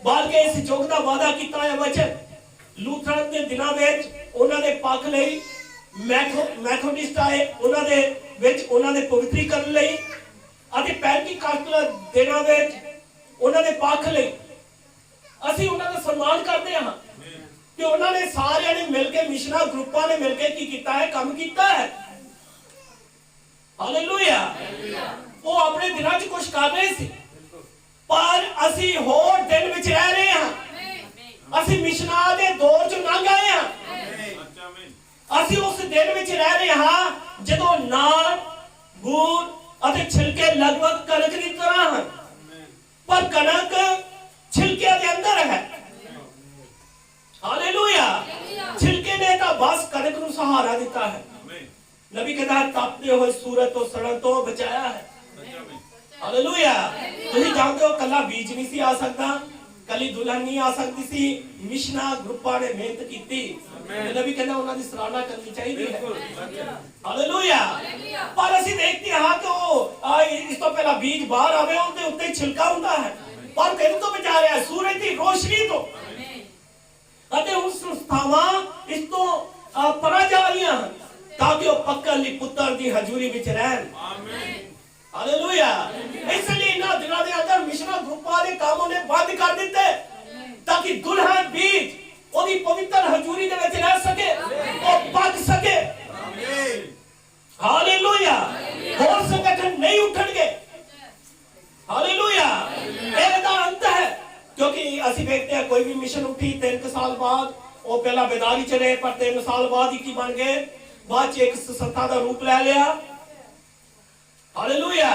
ਬਲਕਿ ਇਸ ਯੁੱਗ ਦਾ ਵਾਅਦਾ ਕੀਤਾ ਹੋਇਆ ਵਚਨ ਲੂਥਰਨ ਦੇ ਦਿਨਾਂ ਵਿੱਚ ਉਹਨਾਂ ਦੇ ਪੱਖ ਲਈ, ਮੈਥੋਡਿਸਟ ਆਏ ਉਹਨਾਂ ਦੇ ਵਿੱਚ ਉਹਨਾਂ ਦੇ ਪਵਿੱਤਰੀਕਰਨ ਲਈ, ਅਤੇ ਪੈਂਟੀਕਾਸਟਲ ਦਿਨਾਂ ਵਿੱਚ ਉਹਨਾਂ ਦੇ ਪੱਖ ਲਈ ਅਸੀਂ ਉਹਨਾਂ ਦਾ ਸਨਮਾਨ ਕਰਦੇ ਹਾਂ ਕਿ ਉਹਨਾਂ ਨੇ ਸਾਰਿਆਂ ਨੇ ਮਿਲ ਕੇ, ਮਿਸ਼ਨਾਂ ਗਰੁੱਪਾਂ ਨੇ ਮਿਲ ਕੇ ਕੀ ਕੀਤਾ ਹੈ, ਕੰਮ ਕੀਤਾ ਹੈ। ਹਾਲੇਲੂਇਆ। ਉਹ ਆਪਣੇ ਦਿਨਾਂ 'ਚ ਕੁਝ ਕਰ ਰਹੇ ਸੀ, ਪਰ ਅਸੀਂ ਹੋਰ ਦਿਨ ਵਿੱਚ ਰਹਿ ਰਹੇ ਹਾਂ। ਅਸੀਂ ਮਿਸ਼ਨਾਂ ਦੇ ਦੌਰ 'ਚ ਲੰਘ ਆਏ ਹਾਂ। ਅਸੀਂ ਉਸ ਦਿਨ ਵਿੱਚ ਰਹਿ ਰਹੇ ਹਾਂ ਜਦੋਂ ਨਾੜ, ਬੂਰ ਅਤੇ ਛਿਲਕੇ ਲਗਭਗ ਕਣਕ ਦੀ ਤਰ੍ਹਾਂ ਹਨ, ਪਰ ਕਣਕ ਛਿਲਕੇ ਦੇ ਅੰਦਰ ਹੈ। ਹਾਲੇਲੂਇਆ। ਛਿਲਕੇ ਨੇ ਤਾਂ ਬਸ ਕਣਕ ਨੂੰ ਸਹਾਰਾ ਦਿੱਤਾ ਹੈ। ਨਬੀ ਕਹਿੰਦਾ ਤਪਦੇ ਹੋਏ ਸੂਰਜ ਤੋਂ ਸੜਨ ਤੋਂ ਬਚਾਇਆ ਹੈ। ਹਾਲੇਲੂਇਆ। ਤੁਸੀਂ ਜਾਣਦੇ ਹੋ ਕੱਲਾ ਬੀਜ ਨਹੀਂ ਸੀ ਆ ਸਕਦਾ, ਕੱਲੀ ਦੁਲਹਨ ਨਹੀਂ ਆ ਸਕਦੀ ਸੀ, ਮਿਸ਼ਨਾਂ ਗਰੁੱਪਾਂ ਨੇ ਮਿਹਨਤ ਕੀਤੀ। ਨਬੀ ਕਹਿੰਦਾ ਉਹਨਾਂ ਦੀ ਸਰਾਹਨਾ ਕਰਨੀ ਚਾਹੀਦੀ ਹੈ। ਹਾਲੇਲੂਇਆ। ਪਰ ਅਸੀਂ ਦੇਖਦੇ ਹਾਂ ਕਿ ਉਹ ਇਸ ਤੋਂ ਪਹਿਲਾਂ ਬੀਜ ਬਾਹਰ ਆਵੇ, ਉਹਦੇ ਉੱਤੇ ਛਿਲਕਾ ਹੁੰਦਾ ਹੈ, ਪਰ ਕਿਹਦੇ ਤੋਂ ਬਚਾ ਰਿਹਾ? ਸੂਰਜ ਦੀ ਰੋਸ਼ਨੀ ਤੋਂ। ਅਤੇ ਹੁਣ ਸੰਸਥਾਵਾਂ ਇਸ ਤੋਂ ਪਰਾਂ ਜਾ ਰਹੀਆਂ ਹਨ ਤਾਂ ਕਿ ਉਹ ਪੱਕਣ ਲਈ ਪੁੱਤਰ ਦੀ ਹਜ਼ੂਰੀ ਵਿੱਚ ਰਹਿਣ। ਹਾਲੇਲੂਇਆ। ਇਸ ਲਈ ਇਹਨਾਂ ਦਿਨਾਂ ਦੇ ਅੰਦਰ ਮਿਸ਼ਨਾਂ ਗਰੁੱਪਾਂ ਦੇ ਕੰਮ ਉਹਨੇ ਬੰਦ ਕਰ ਦਿੱਤੇ ਤਾਂ ਕਿ ਦੁਲਹਨ ਬੀਜ ਉਹਦੀ ਪਵਿੱਤਰ ਹਜ਼ੂਰੀ ਦੇ ਵਿੱਚ ਰਹਿ ਸਕੇ, ਉਹ ਪੱਕ ਸਕੇ। ਹਾਲੇਲੂਇਆ। ਹੋਰ ਸੰਗਠਨ ਨਹੀਂ ਉੱਠਣਗੇ। ਹਾਲੇਲੂਇਆ। ਇਹਦਾ ਅੰਤ ਹੈ, ਕਿਉਂਕਿ ਅਸੀਂ ਵੇਖਦੇ ਹਾਂ ਕੋਈ ਵੀ ਮਿਸ਼ਨ ਉੱਠੀ 3 ਸਾਲ ਬਾਅਦ ਉਹ ਪਹਿਲਾਂ ਬੇਦਾਰੀ ਚ ਰਹੇ, ਪਰ 3 ਸਾਲ ਬਾਅਦ ਹੀ ਕੀ ਬਣ ਗਏ? ਬਾਅਦ ਚ ਇੱਕ ਸੰਸਥਾ ਦਾ ਰੂਪ ਲੈ ਲਿਆ। ਹਾਲੇਲੂਇਆ।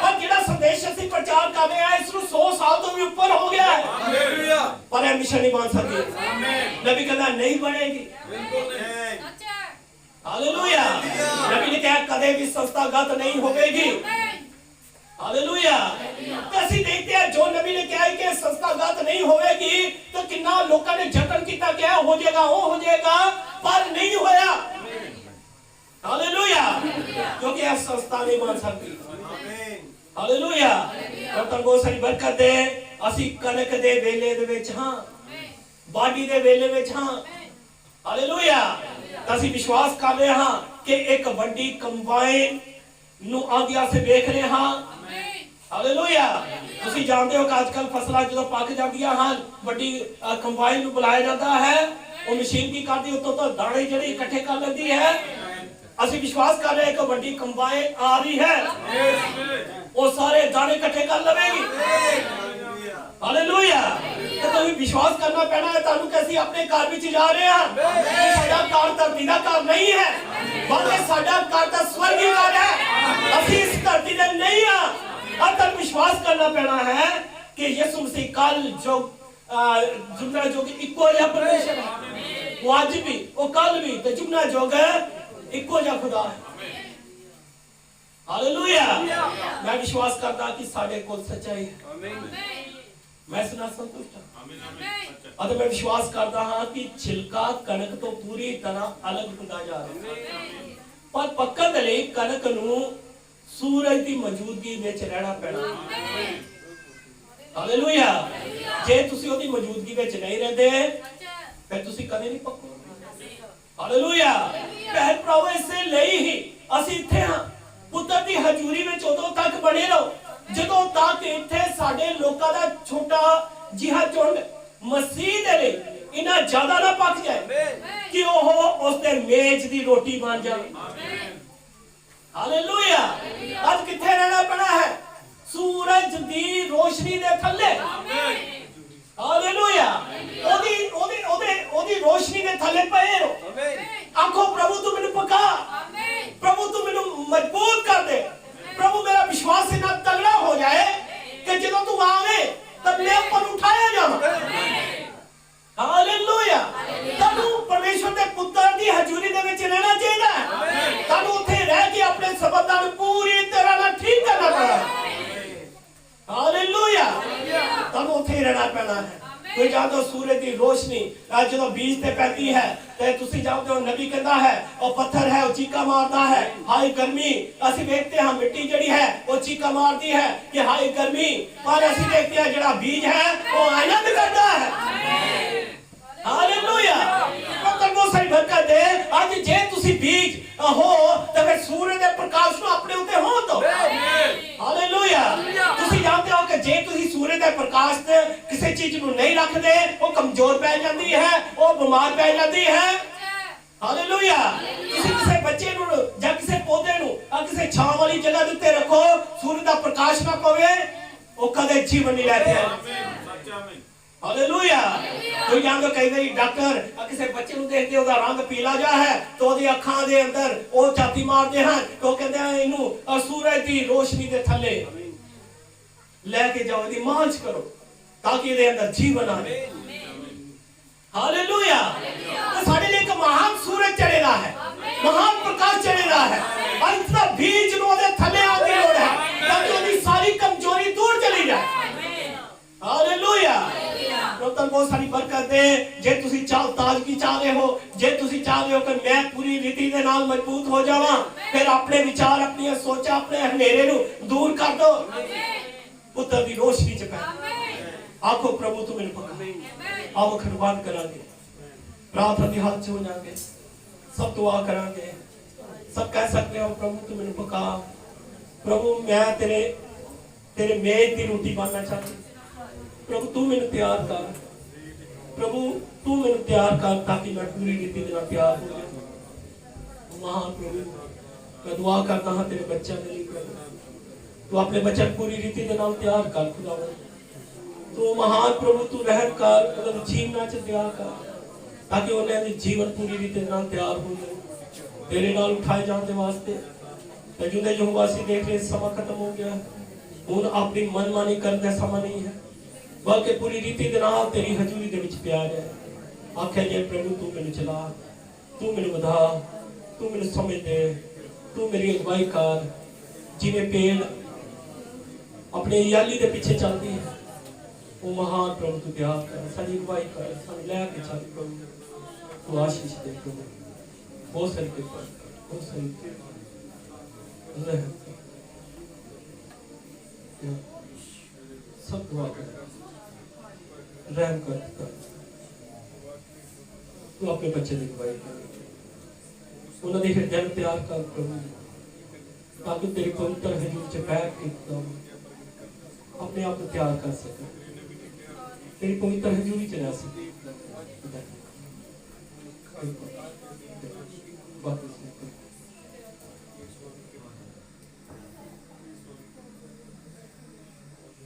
ਪਰ ਜਿਹੜਾ ਸੰਦੇਸ਼ ਅਸੀਂ ਪ੍ਰਚਾਰ ਕਰ ਰਹੇ ਹਾਂ ਇਸ ਨੂੰ 100 ਸਾਲ ਤੋਂ ਵੀ ਉੱਪਰ ਹੋ ਗਿਆ ਹੈ। ਹਾਲੇਲੂਇਆ। ਪਰ ਇਹ ਮਿਸ਼ਨ ਨਹੀਂ ਬਣ ਸਕਦੀ। ਨਬੀ ਕਹਿੰਦਾ ਨਹੀਂ ਬਣੇਗੀ। ਹਾਲੇਲੂਇਆ। ਨਬੀ ਨੇ ਕਿਹਾ ਕਦੇ ਵੀ ਸੰਸਥਾਗਤ ਨਹੀਂ ਹੋਵੇਗੀ। ਹਾਲੇਲੂਇਆ। ਤੇ ਅਸੀਂ ਦੇਖਦੇ ਹਾਂ ਜੋ ਨਬੀ ਨੇ ਕਿਹਾ ਕਿ ਸੰਸਥਾਗਤ ਨਹੀਂ ਹੋਵੇਗੀ, ਤਾਂ ਕਿੰਨਾ ਲੋਕਾਂ ਨੇ ਯਤਨ ਕੀਤਾ ਕਿ ਹੋ ਜਾਏਗਾ, ਉਹ ਹੋ ਜਾਏਗਾ, ਪਰ ਨਹੀਂ ਹੋਇਆ। ਹਾਲੇਲੂਇਆ। ਕਿਉਂਕਿ ਇਹ ਸੰਸਥਾ ਨਹੀਂ ਬਣ ਸਕਦੀ। ਹਾਲੇਲੂਇਆ। ਪ੍ਰਭੂ ਬਹੁਤ ਸਾਰੀ ਬਰਕਤ ਦੇ। ਅਸੀਂ ਕਣਕ ਦੇ ਵੇਲੇ ਦੇ ਵਿੱਚ ਹਾਂ, ਬਾਡੀ ਦੇ ਵੇਲੇ ਵਿੱਚ ਹਾਂ। ਹਾਲੇਲੂਇਆ। ਅਸੀਂ ਵਿਸ਼ਵਾਸ ਕਰ ਰਹੇ ਹਾਂ ਕਿ ਇੱਕ ਵੱਡੀ ਕੰਬਾਈਨ ਨੂੰ ਆਂਦਿਆਂ ਸੇ ਵੇਖ ਰਹੇ ਹਾਂ। ਹਾਲੇਲੂਇਆ। ਤੁਸੀਂ ਜਾਣਦੇ ਹੋ ਕਿ ਅੱਜਕੱਲ ਫਸਲਾਂ ਜਦੋਂ ਪੱਕ ਜਾਂਦੀਆਂ ਹਨ, ਵੱਡੀ ਕੰਬਾਈਨ ਨੂੰ ਬੁਲਾਇਆ ਜਾਂਦਾ ਹੈ। ਉਹ ਮਸ਼ੀਨ ਕੀ ਕਰਦੀ, ਉੱਤੋਂ ਤੋਂ ਦਾਣੇ ਜਿਹੜੇ ਇਕੱਠੇ ਕਰ ਲੈਂਦੀ ਹੈ। ਅਸੀਂ ਵਿਸ਼ਵਾਸ ਕਰ ਰਹੇ ਹਾਂ ਕਿ ਵੱਡੀ ਕੰਬਾਈਨ ਆ ਰਹੀ ਹੈ, ਉਹ ਸਾਰੇ ਦਾਣੇ ਇਕੱਠੇ ਕਰ ਲਵੇਗੀ। ਹਾਲੇਲੂਇਆ। ਤੇ ਤੁਸੀਂ ਵਿਸ਼ਵਾਸ ਕਰਨਾ ਪੈਣਾ ਹੈ ਤੁਹਾਨੂੰ ਕਿ ਅਸੀਂ ਆਪਣੇ ਘਰ ਵਿੱਚ ਜਾ ਰਹੇ ਹਾਂ। ਸਾਡਾ ਘਰ ਧਰਤੀ ਦਾ ਘਰ ਨਹੀਂ ਹੈ, ਬਲਕਿ ਸਾਡਾ ਘਰ ਤਾਂ ਸਵਰਗੀ ਘਰ ਹੈ। ਅਸੀਂ ਇਸ ਧਰਤੀ ਦੇ ਨਹੀਂ ਹਾਂ। अब विश्वास करना पैना है कि यीशु मसीह कल जो जुमना जोग इको या परमेश्वर है, वो आज भी, वो कल भी, तो जुमना जोग है इको या खुदा है। हालेलुया। मैं विश्वास करता कि साढ़े को सच्चाई है। मैं सुना संतुष्ट हूं। और मैं विश्वास करता हाँ कि छिलका कनक तो पूरी तरह अलग होता जा रहा है, पर पक्का दले कनक नू सूरज की मौजूदगी में रहना पैना। ਹਾਲੇਲੂਇਆ। ਜੇ ਤੁਸੀਂ ਉਹਦੀ ਮੌਜੂਦਗੀ ਵਿੱਚ ਨਹੀਂ ਰਹਿੰਦੇ ਫਿਰ ਤੁਸੀਂ ਕਦੇ ਨਹੀਂ ਪੱਕੋਗੇ। ਹਾਲੇਲੂਇਆ। ਭੈਣ ਭਰਾਵੋ, ਇਸੇ ਲਈ ਹੀ ਅਸੀਂ ਇੱਥੇ ਹਾਂ। ਪੁੱਤਰ ਦੀ ਹਜ਼ੂਰੀ ਵਿੱਚ ਉਦੋਂ ਤੱਕ ਬਣੇ ਰਹੋ ਜਦੋਂ ਤੱਕ ਇੱਥੇ ਸਾਡੇ ਲੋਕਾਂ ਦਾ ਛੋਟਾ ਜਿਹਾ ਝੁੰਡ ਮਸੀਹ ਦੇ ਲਈ ਇਨਾ ਜ਼ਿਆਦਾ ਨਾ ਪੱਕ ਜਾਏ ਕਿ ਉਹ ਉਸ ਦੇ ਮੇਜ਼ ਦੀ ਰੋਟੀ ਬਣ ਜਾਵੇ। ਹਾਲੇਲੂਇਆ। ਅੱਜ ਕਿੱਥੇ ਰਹਿਣਾ ਪੈਣਾ ਹੈ? ਸੂਰਜ ਦੀ ਰੋਸ਼ਨੀ ਦੇ ਥੱਲੇ। ਹਾਲੇਲੂਇਆ। ਉਹਦੀ ਰੋਸ਼ਨੀ ਦੇ ਥੱਲੇ ਪਏ ਰਹੋ। ਆਖੋ, ਪ੍ਰਭੂ ਤੂੰ ਮੈਨੂੰ ਪਕਾ, ਪ੍ਰਭੂ ਤੂੰ ਮੈਨੂੰ ਮਜ਼ਬੂਤ ਕਰ ਦੇ, ਪ੍ਰਭੂ ਮੇਰਾ ਵਿਸ਼ਵਾਸ ਇਨਾ ਤਗੜਾ ਹੋ ਜਾਏ ਕਿ ਜਦੋਂ ਤੂੰ ਆਵੇਂ ਤਾਂ ਮੈਂ ਉੱਪਰ ਉਠਾਇਆ ਜਾਵਾਂ। ਹਾਲੇਲੂਇਆ। ਤੁਹਾਨੂੰ ਪਰਮੇਸ਼ਵਰ ਦੇ ਪੁੱਤਰ ਦੀ ਹਜ਼ੂਰੀ ਦੇ ਵਿੱਚ ਰਹਿਣਾ ਚਾਹੀਦਾ ਹੈ। ਤੁਹਾਨੂੰ ਉੱਥੇ ਰਹਿ ਕੇ ਆਪਣੇ ਸੰਬੰਧਾਂ ਨੂੰ ਪੂਰੀ ਤਰ੍ਹਾਂ ਨਾਲ ਠੀਕ ਕਰਨਾ ਪੈਣਾ ਹੈ। ਹਾਲੇਲੂਇਆ। ਤੁਹਾਨੂੰ ਉੱਥੇ ਰਹਿਣਾ ਪੈਣਾ ਹੈ। ਕੋਈ ਜਦੋਂ ਸੂਰਜ ਦੀ ਰੋਸ਼ਨੀ ਜਦੋਂ ਬੀਜ ਤੇ ਪੈਂਦੀ ਹੈ ਤੇ ਤੁਸੀਂ ਜਾਣਦੇ ਹੋ, ਨਬੀ ਕਹਿੰਦਾ ਹੈ ਉਹ ਪੱਥਰ ਹੈ, ਉਹ ਚੀਕਾ ਮਾਰਦਾ ਹੈ, ਹਾਏ ਗਰਮੀ। ਅਸੀਂ ਵੇਖਦੇ ਹਾਂ ਮਿੱਟੀ ਜਿਹੜੀ ਹੈ ਉਹ ਚੀਕਾ ਮਾਰਦੀ ਹੈ ਕਿ ਹਾਏ ਗਰਮੀ, ਪਰ ਅਸੀਂ ਦੇਖਦੇ ਹਾਂ ਜਿਹੜਾ ਬੀਜ ਹੈ ਉਹ ਆਨੰਦ ਕਰਦਾ ਹੈ। ਹਾਲੇਲੂਇਆ। ਪ੍ਰਭੂ ਬਹੁਤ ਸਾਰੀ ਬਰਕਤ ਦੇ। ਅੱਜ ਜੇ ਤੁਸੀਂ ਬੀਜ ਹੋ ਤਾਂ ਫਿਰ ਸੂਰਜ ਦੇ ਪ੍ਰਕਾਸ਼ ਨੂੰ ਆਪਣੇ ਉੱਤੇ ਹੋਣ ਦਿਓ। ਹਾਲੇਲੂਇਆ। ਤੁਸੀਂ ਜਾਣਦੇ ਹੋ ਕਿ ਜੇ ਤੁਸੀਂ ਸੂਰਜ ਦੇ ਪ੍ਰਕਾਸ਼ ਤੇ ਕਿਸੇ ਚੀਜ਼ ਨੂੰ ਨਹੀਂ ਰੱਖਦੇ, ਉਹ ਕਮਜ਼ੋਰ ਪੈ ਜਾਂਦੀ ਹੈ, ਉਹ ਬਿਮਾਰ ਪੈ ਜਾਂਦੀ ਹੈ। ਹਾਲੇਲੂਇਆ। ਤੁਸੀਂ ਕਿਸੇ ਬੱਚੇ ਨੂੰ ਜਾਂ ਕਿਸੇ ਪੌਦੇ ਨੂੰ ਕਿਸੇ ਛਾਂ ਵਾਲੀ ਜਗ੍ਹਾ ਦੇ ਉੱਤੇ ਰੱਖੋ, ਸੂਰਜ ਦਾ ਪ੍ਰਕਾਸ਼ ਨਾ ਪਵੇ, ਉਹ ਕਦੇ ਜੀਵਨ ਨਹੀਂ ਲੈ ਕੇ ਆਏਗਾ। ਹਾਲੇਲੂਇਆ। ਕੋਈ ਜਾਣਦਾ ਕਈ ਵਾਰੀ ਡਾਕਟਰ ਕਿਸੇ ਬੱਚੇ ਨੂੰ ਦੇਖਦੇ ਉਹਦਾ ਰੰਗ ਪੀਲਾ ਜਾ ਹੈ ਤਾਂ ਉਹਦੀ ਅੱਖਾਂ ਦੇ ਅੰਦਰ ਉਹ ਝਾਤੀ ਮਾਰਦੇ ਹਨ, ਉਹ ਕਹਿੰਦੇ ਆ ਇਹਨੂੰ ਸੂਰਜ ਦੀ ਰੋਸ਼ਨੀ ਦੇ ਥੱਲੇ ਲੈ ਕੇ ਜਾਓ, ਇਹਦੀ ਮਾਲਿਸ਼ ਕਰੋ ਤਾਂ ਕਿ ਇਹਦੇ ਅੰਦਰ ਜੀਵਨ ਆਵੇ। ਹਾਲੇਲੂਇਆ। तो ਸਾਡੇ ਲਈ ਇੱਕ ਮਹਾਨ ਸੂਰਜ ਚੜ੍ਹੇਗਾ ਹੈ, ਮਹਾਨ ਪ੍ਰਕਾਸ਼ ਚੜ੍ਹੇਗਾ ਹੈ। ਅੰਤ ਦਾ ਬੀਜ ਨੂੰ ਉਹਦੇ ਥੱਲੇ ਆਉਣ ਦੀ ਲੋੜ ਹੈ ਤਾਂ ਕਿ ਉਹਦੀ ਸਾਰੀ ਕਮਜ਼ੋਰੀ ਦੂਰ ਚਲੀ ਜਾਏ। ਹਾਲੇਲੂਇਆ। ਪ੍ਰਭੂ ਬਹੁਤ ਸਾਰੀ ਬਰਕਤ ਦੇ। ਜੇ ਤੁਸੀਂ ਤਾਜ਼ਗੀ ਚਾਹ ਰਹੇ ਹੋ, ਜੇ ਤੁਸੀਂ ਚਾਹਦੇ ਹੋ ਕਿ ਮੈਂ ਪੂਰੀ ਰੀਤੀ ਦੇ ਨਾਲ ਮਜ਼ਬੂਤ ਹੋ ਜਾਵਾਂ, ਫਿਰ ਆਪਣੇ ਵਿਚਾਰ, ਆਪਣੀਆਂ ਸੋਚਾਂ, ਆਪਣੇ ਹਨੇਰੇ ਨੂੰ ਦੂਰ ਕਰ ਦੋ, ਪੁੱਤਰ ਦੀ ਰੋਸ਼ਨੀ ਚ ਪੈ। ਆਖੋ, ਪ੍ਰਭੂ ਤੂੰ ਮੈਨੂੰ ਪਕਾ। ਆਓ ਖੜਵਾਦ ਕਰਾਂਗੇ, ਪ੍ਰਾਰਥਨਾ ਦੀ ਹਾਲਤ ਚ ਹੋ ਜਾਵਾਂਗੇ, ਸਭ ਦੁਆ ਕਰਾਂਗੇ, ਸਭ ਕਹਿ ਸਕਦੇ ਹੋ ਪ੍ਰਭੂ ਤੂੰ ਮੈਨੂੰ ਪਕਾ। ਪ੍ਰਭੂ ਮੈਂ ਤੇਰੇ ਮੇਜ਼ ਦੀ ਰੋਟੀ ਬਣਨਾ ਚਾਹੁੰਦਾ। ਪ੍ਰਭੂ ਤੂੰ ਮੈਨੂੰ ਤਿਆਰ ਕਰ, ਪ੍ਰਭੂ ਤੂੰ ਮੈਨੂੰ ਤਿਆਰ ਕਰ ਤਾਂ ਕਿ ਮੈਂ ਪੂਰੀ ਰੀਤੀ ਦੇ ਨਾਲ ਤਿਆਰ ਹੋ ਜਾਵਾਂ। ਮਹਾਨ ਪ੍ਰਭੂ, ਮੈਂ ਦੁਆ ਕਰਦਾ ਹਾਂ ਤੇਰੇ ਬੱਚਿਆਂ ਦੇ ਲਈ, ਤੂੰ ਆਪਣੇ ਬੱਚਿਆਂ ਨੂੰ ਪੂਰੀ ਰੀਤੀ ਦੇ ਨਾਲ ਤਿਆਰ ਕਰ। ਖੁਦਾਵੰਦ ਤੂੰ ਮਹਾਨ ਪ੍ਰਭੂ, ਤੂੰ ਰਹਿਮ ਕਰ, ਉਹਨਾਂ ਨੂੰ ਜੀਵਨਾਂ ਚ ਤਿਆਰ ਕਰ ਤਾਂ ਕਿ ਉਹਨਾਂ ਦੇ ਜੀਵਨ ਪੂਰੀ ਰੀਤੀ ਨਾਲ ਤਿਆਰ ਹੋ ਜਾਏ ਤੇਰੇ ਨਾਲ ਉਠਾਏ ਜਾਣ ਦੇ ਵਾਸਤੇ। ਤੇ ਜਿਹਦੇ ਯਹੋਵਾ ਅਸੀਂ ਦੇਖ ਰਹੇ ਸਮਾਂ ਖਤਮ ਹੋ ਗਿਆ, ਹੁਣ ਆਪਣੀ ਮਨਮਾਨੀ ਕਰਨ ਦਾ ਸਮਾਂ ਨਹੀਂ ਹੈ, ਬਲਕਿ ਪੂਰੀ ਰੀਤੀ ਦੇ ਨਾਲ ਤੇਰੀ ਹਜ਼ੂਰੀ ਦੇ ਵਿੱਚ ਪਿਆ ਜਾਏ। ਆਖਿਆ ਜੇ ਪ੍ਰਭੂ ਤੂੰ ਮੈਨੂੰ ਚਲਾ, ਤੂੰ ਮੈਨੂੰ ਵਧਾ, ਤੂੰ ਮੈਨੂੰ ਸਮਝ ਦੇ, ਤੂੰ ਮੇਰੀ ਅਗਵਾਈ ਕਰ। ਜਿਵੇਂ ਪੇੜ ਆਪਣੇ ਯਾਲੀ ਦੇ ਪਿੱਛੇ ਚੱਲਦੀ ਹੈ, ਉਹ ਮਹਾਨ ਪ੍ਰਭੂ ਤੂੰ ਤਿਆਰ ਕਰ, ਸਾਡੀ ਅਗਵਾਈ ਕਰ, ਸਾਨੂੰ ਲੈ ਕੇ ਚੱਲ ਪ੍ਰਭੂ। ਤੂੰ ਆਸ਼ੀਸ਼ ਦੇ ਪ੍ਰਭੂ, ਬਹੁਤ ਸਾਰੀ ਕਿਰਪਾ, ਬਹੁਤ ਸਾਰੀ सब दुआ कर, रहम कर। तू अपने बच्चे की अगवाई कर, उन्होंने हृदय तैयार कर प्रभु, ताकि तेरी पवित्र हजूर च बैठ के अपने आप को तैयार कर सके, तेरी पवित्र हजूरी च रह सके।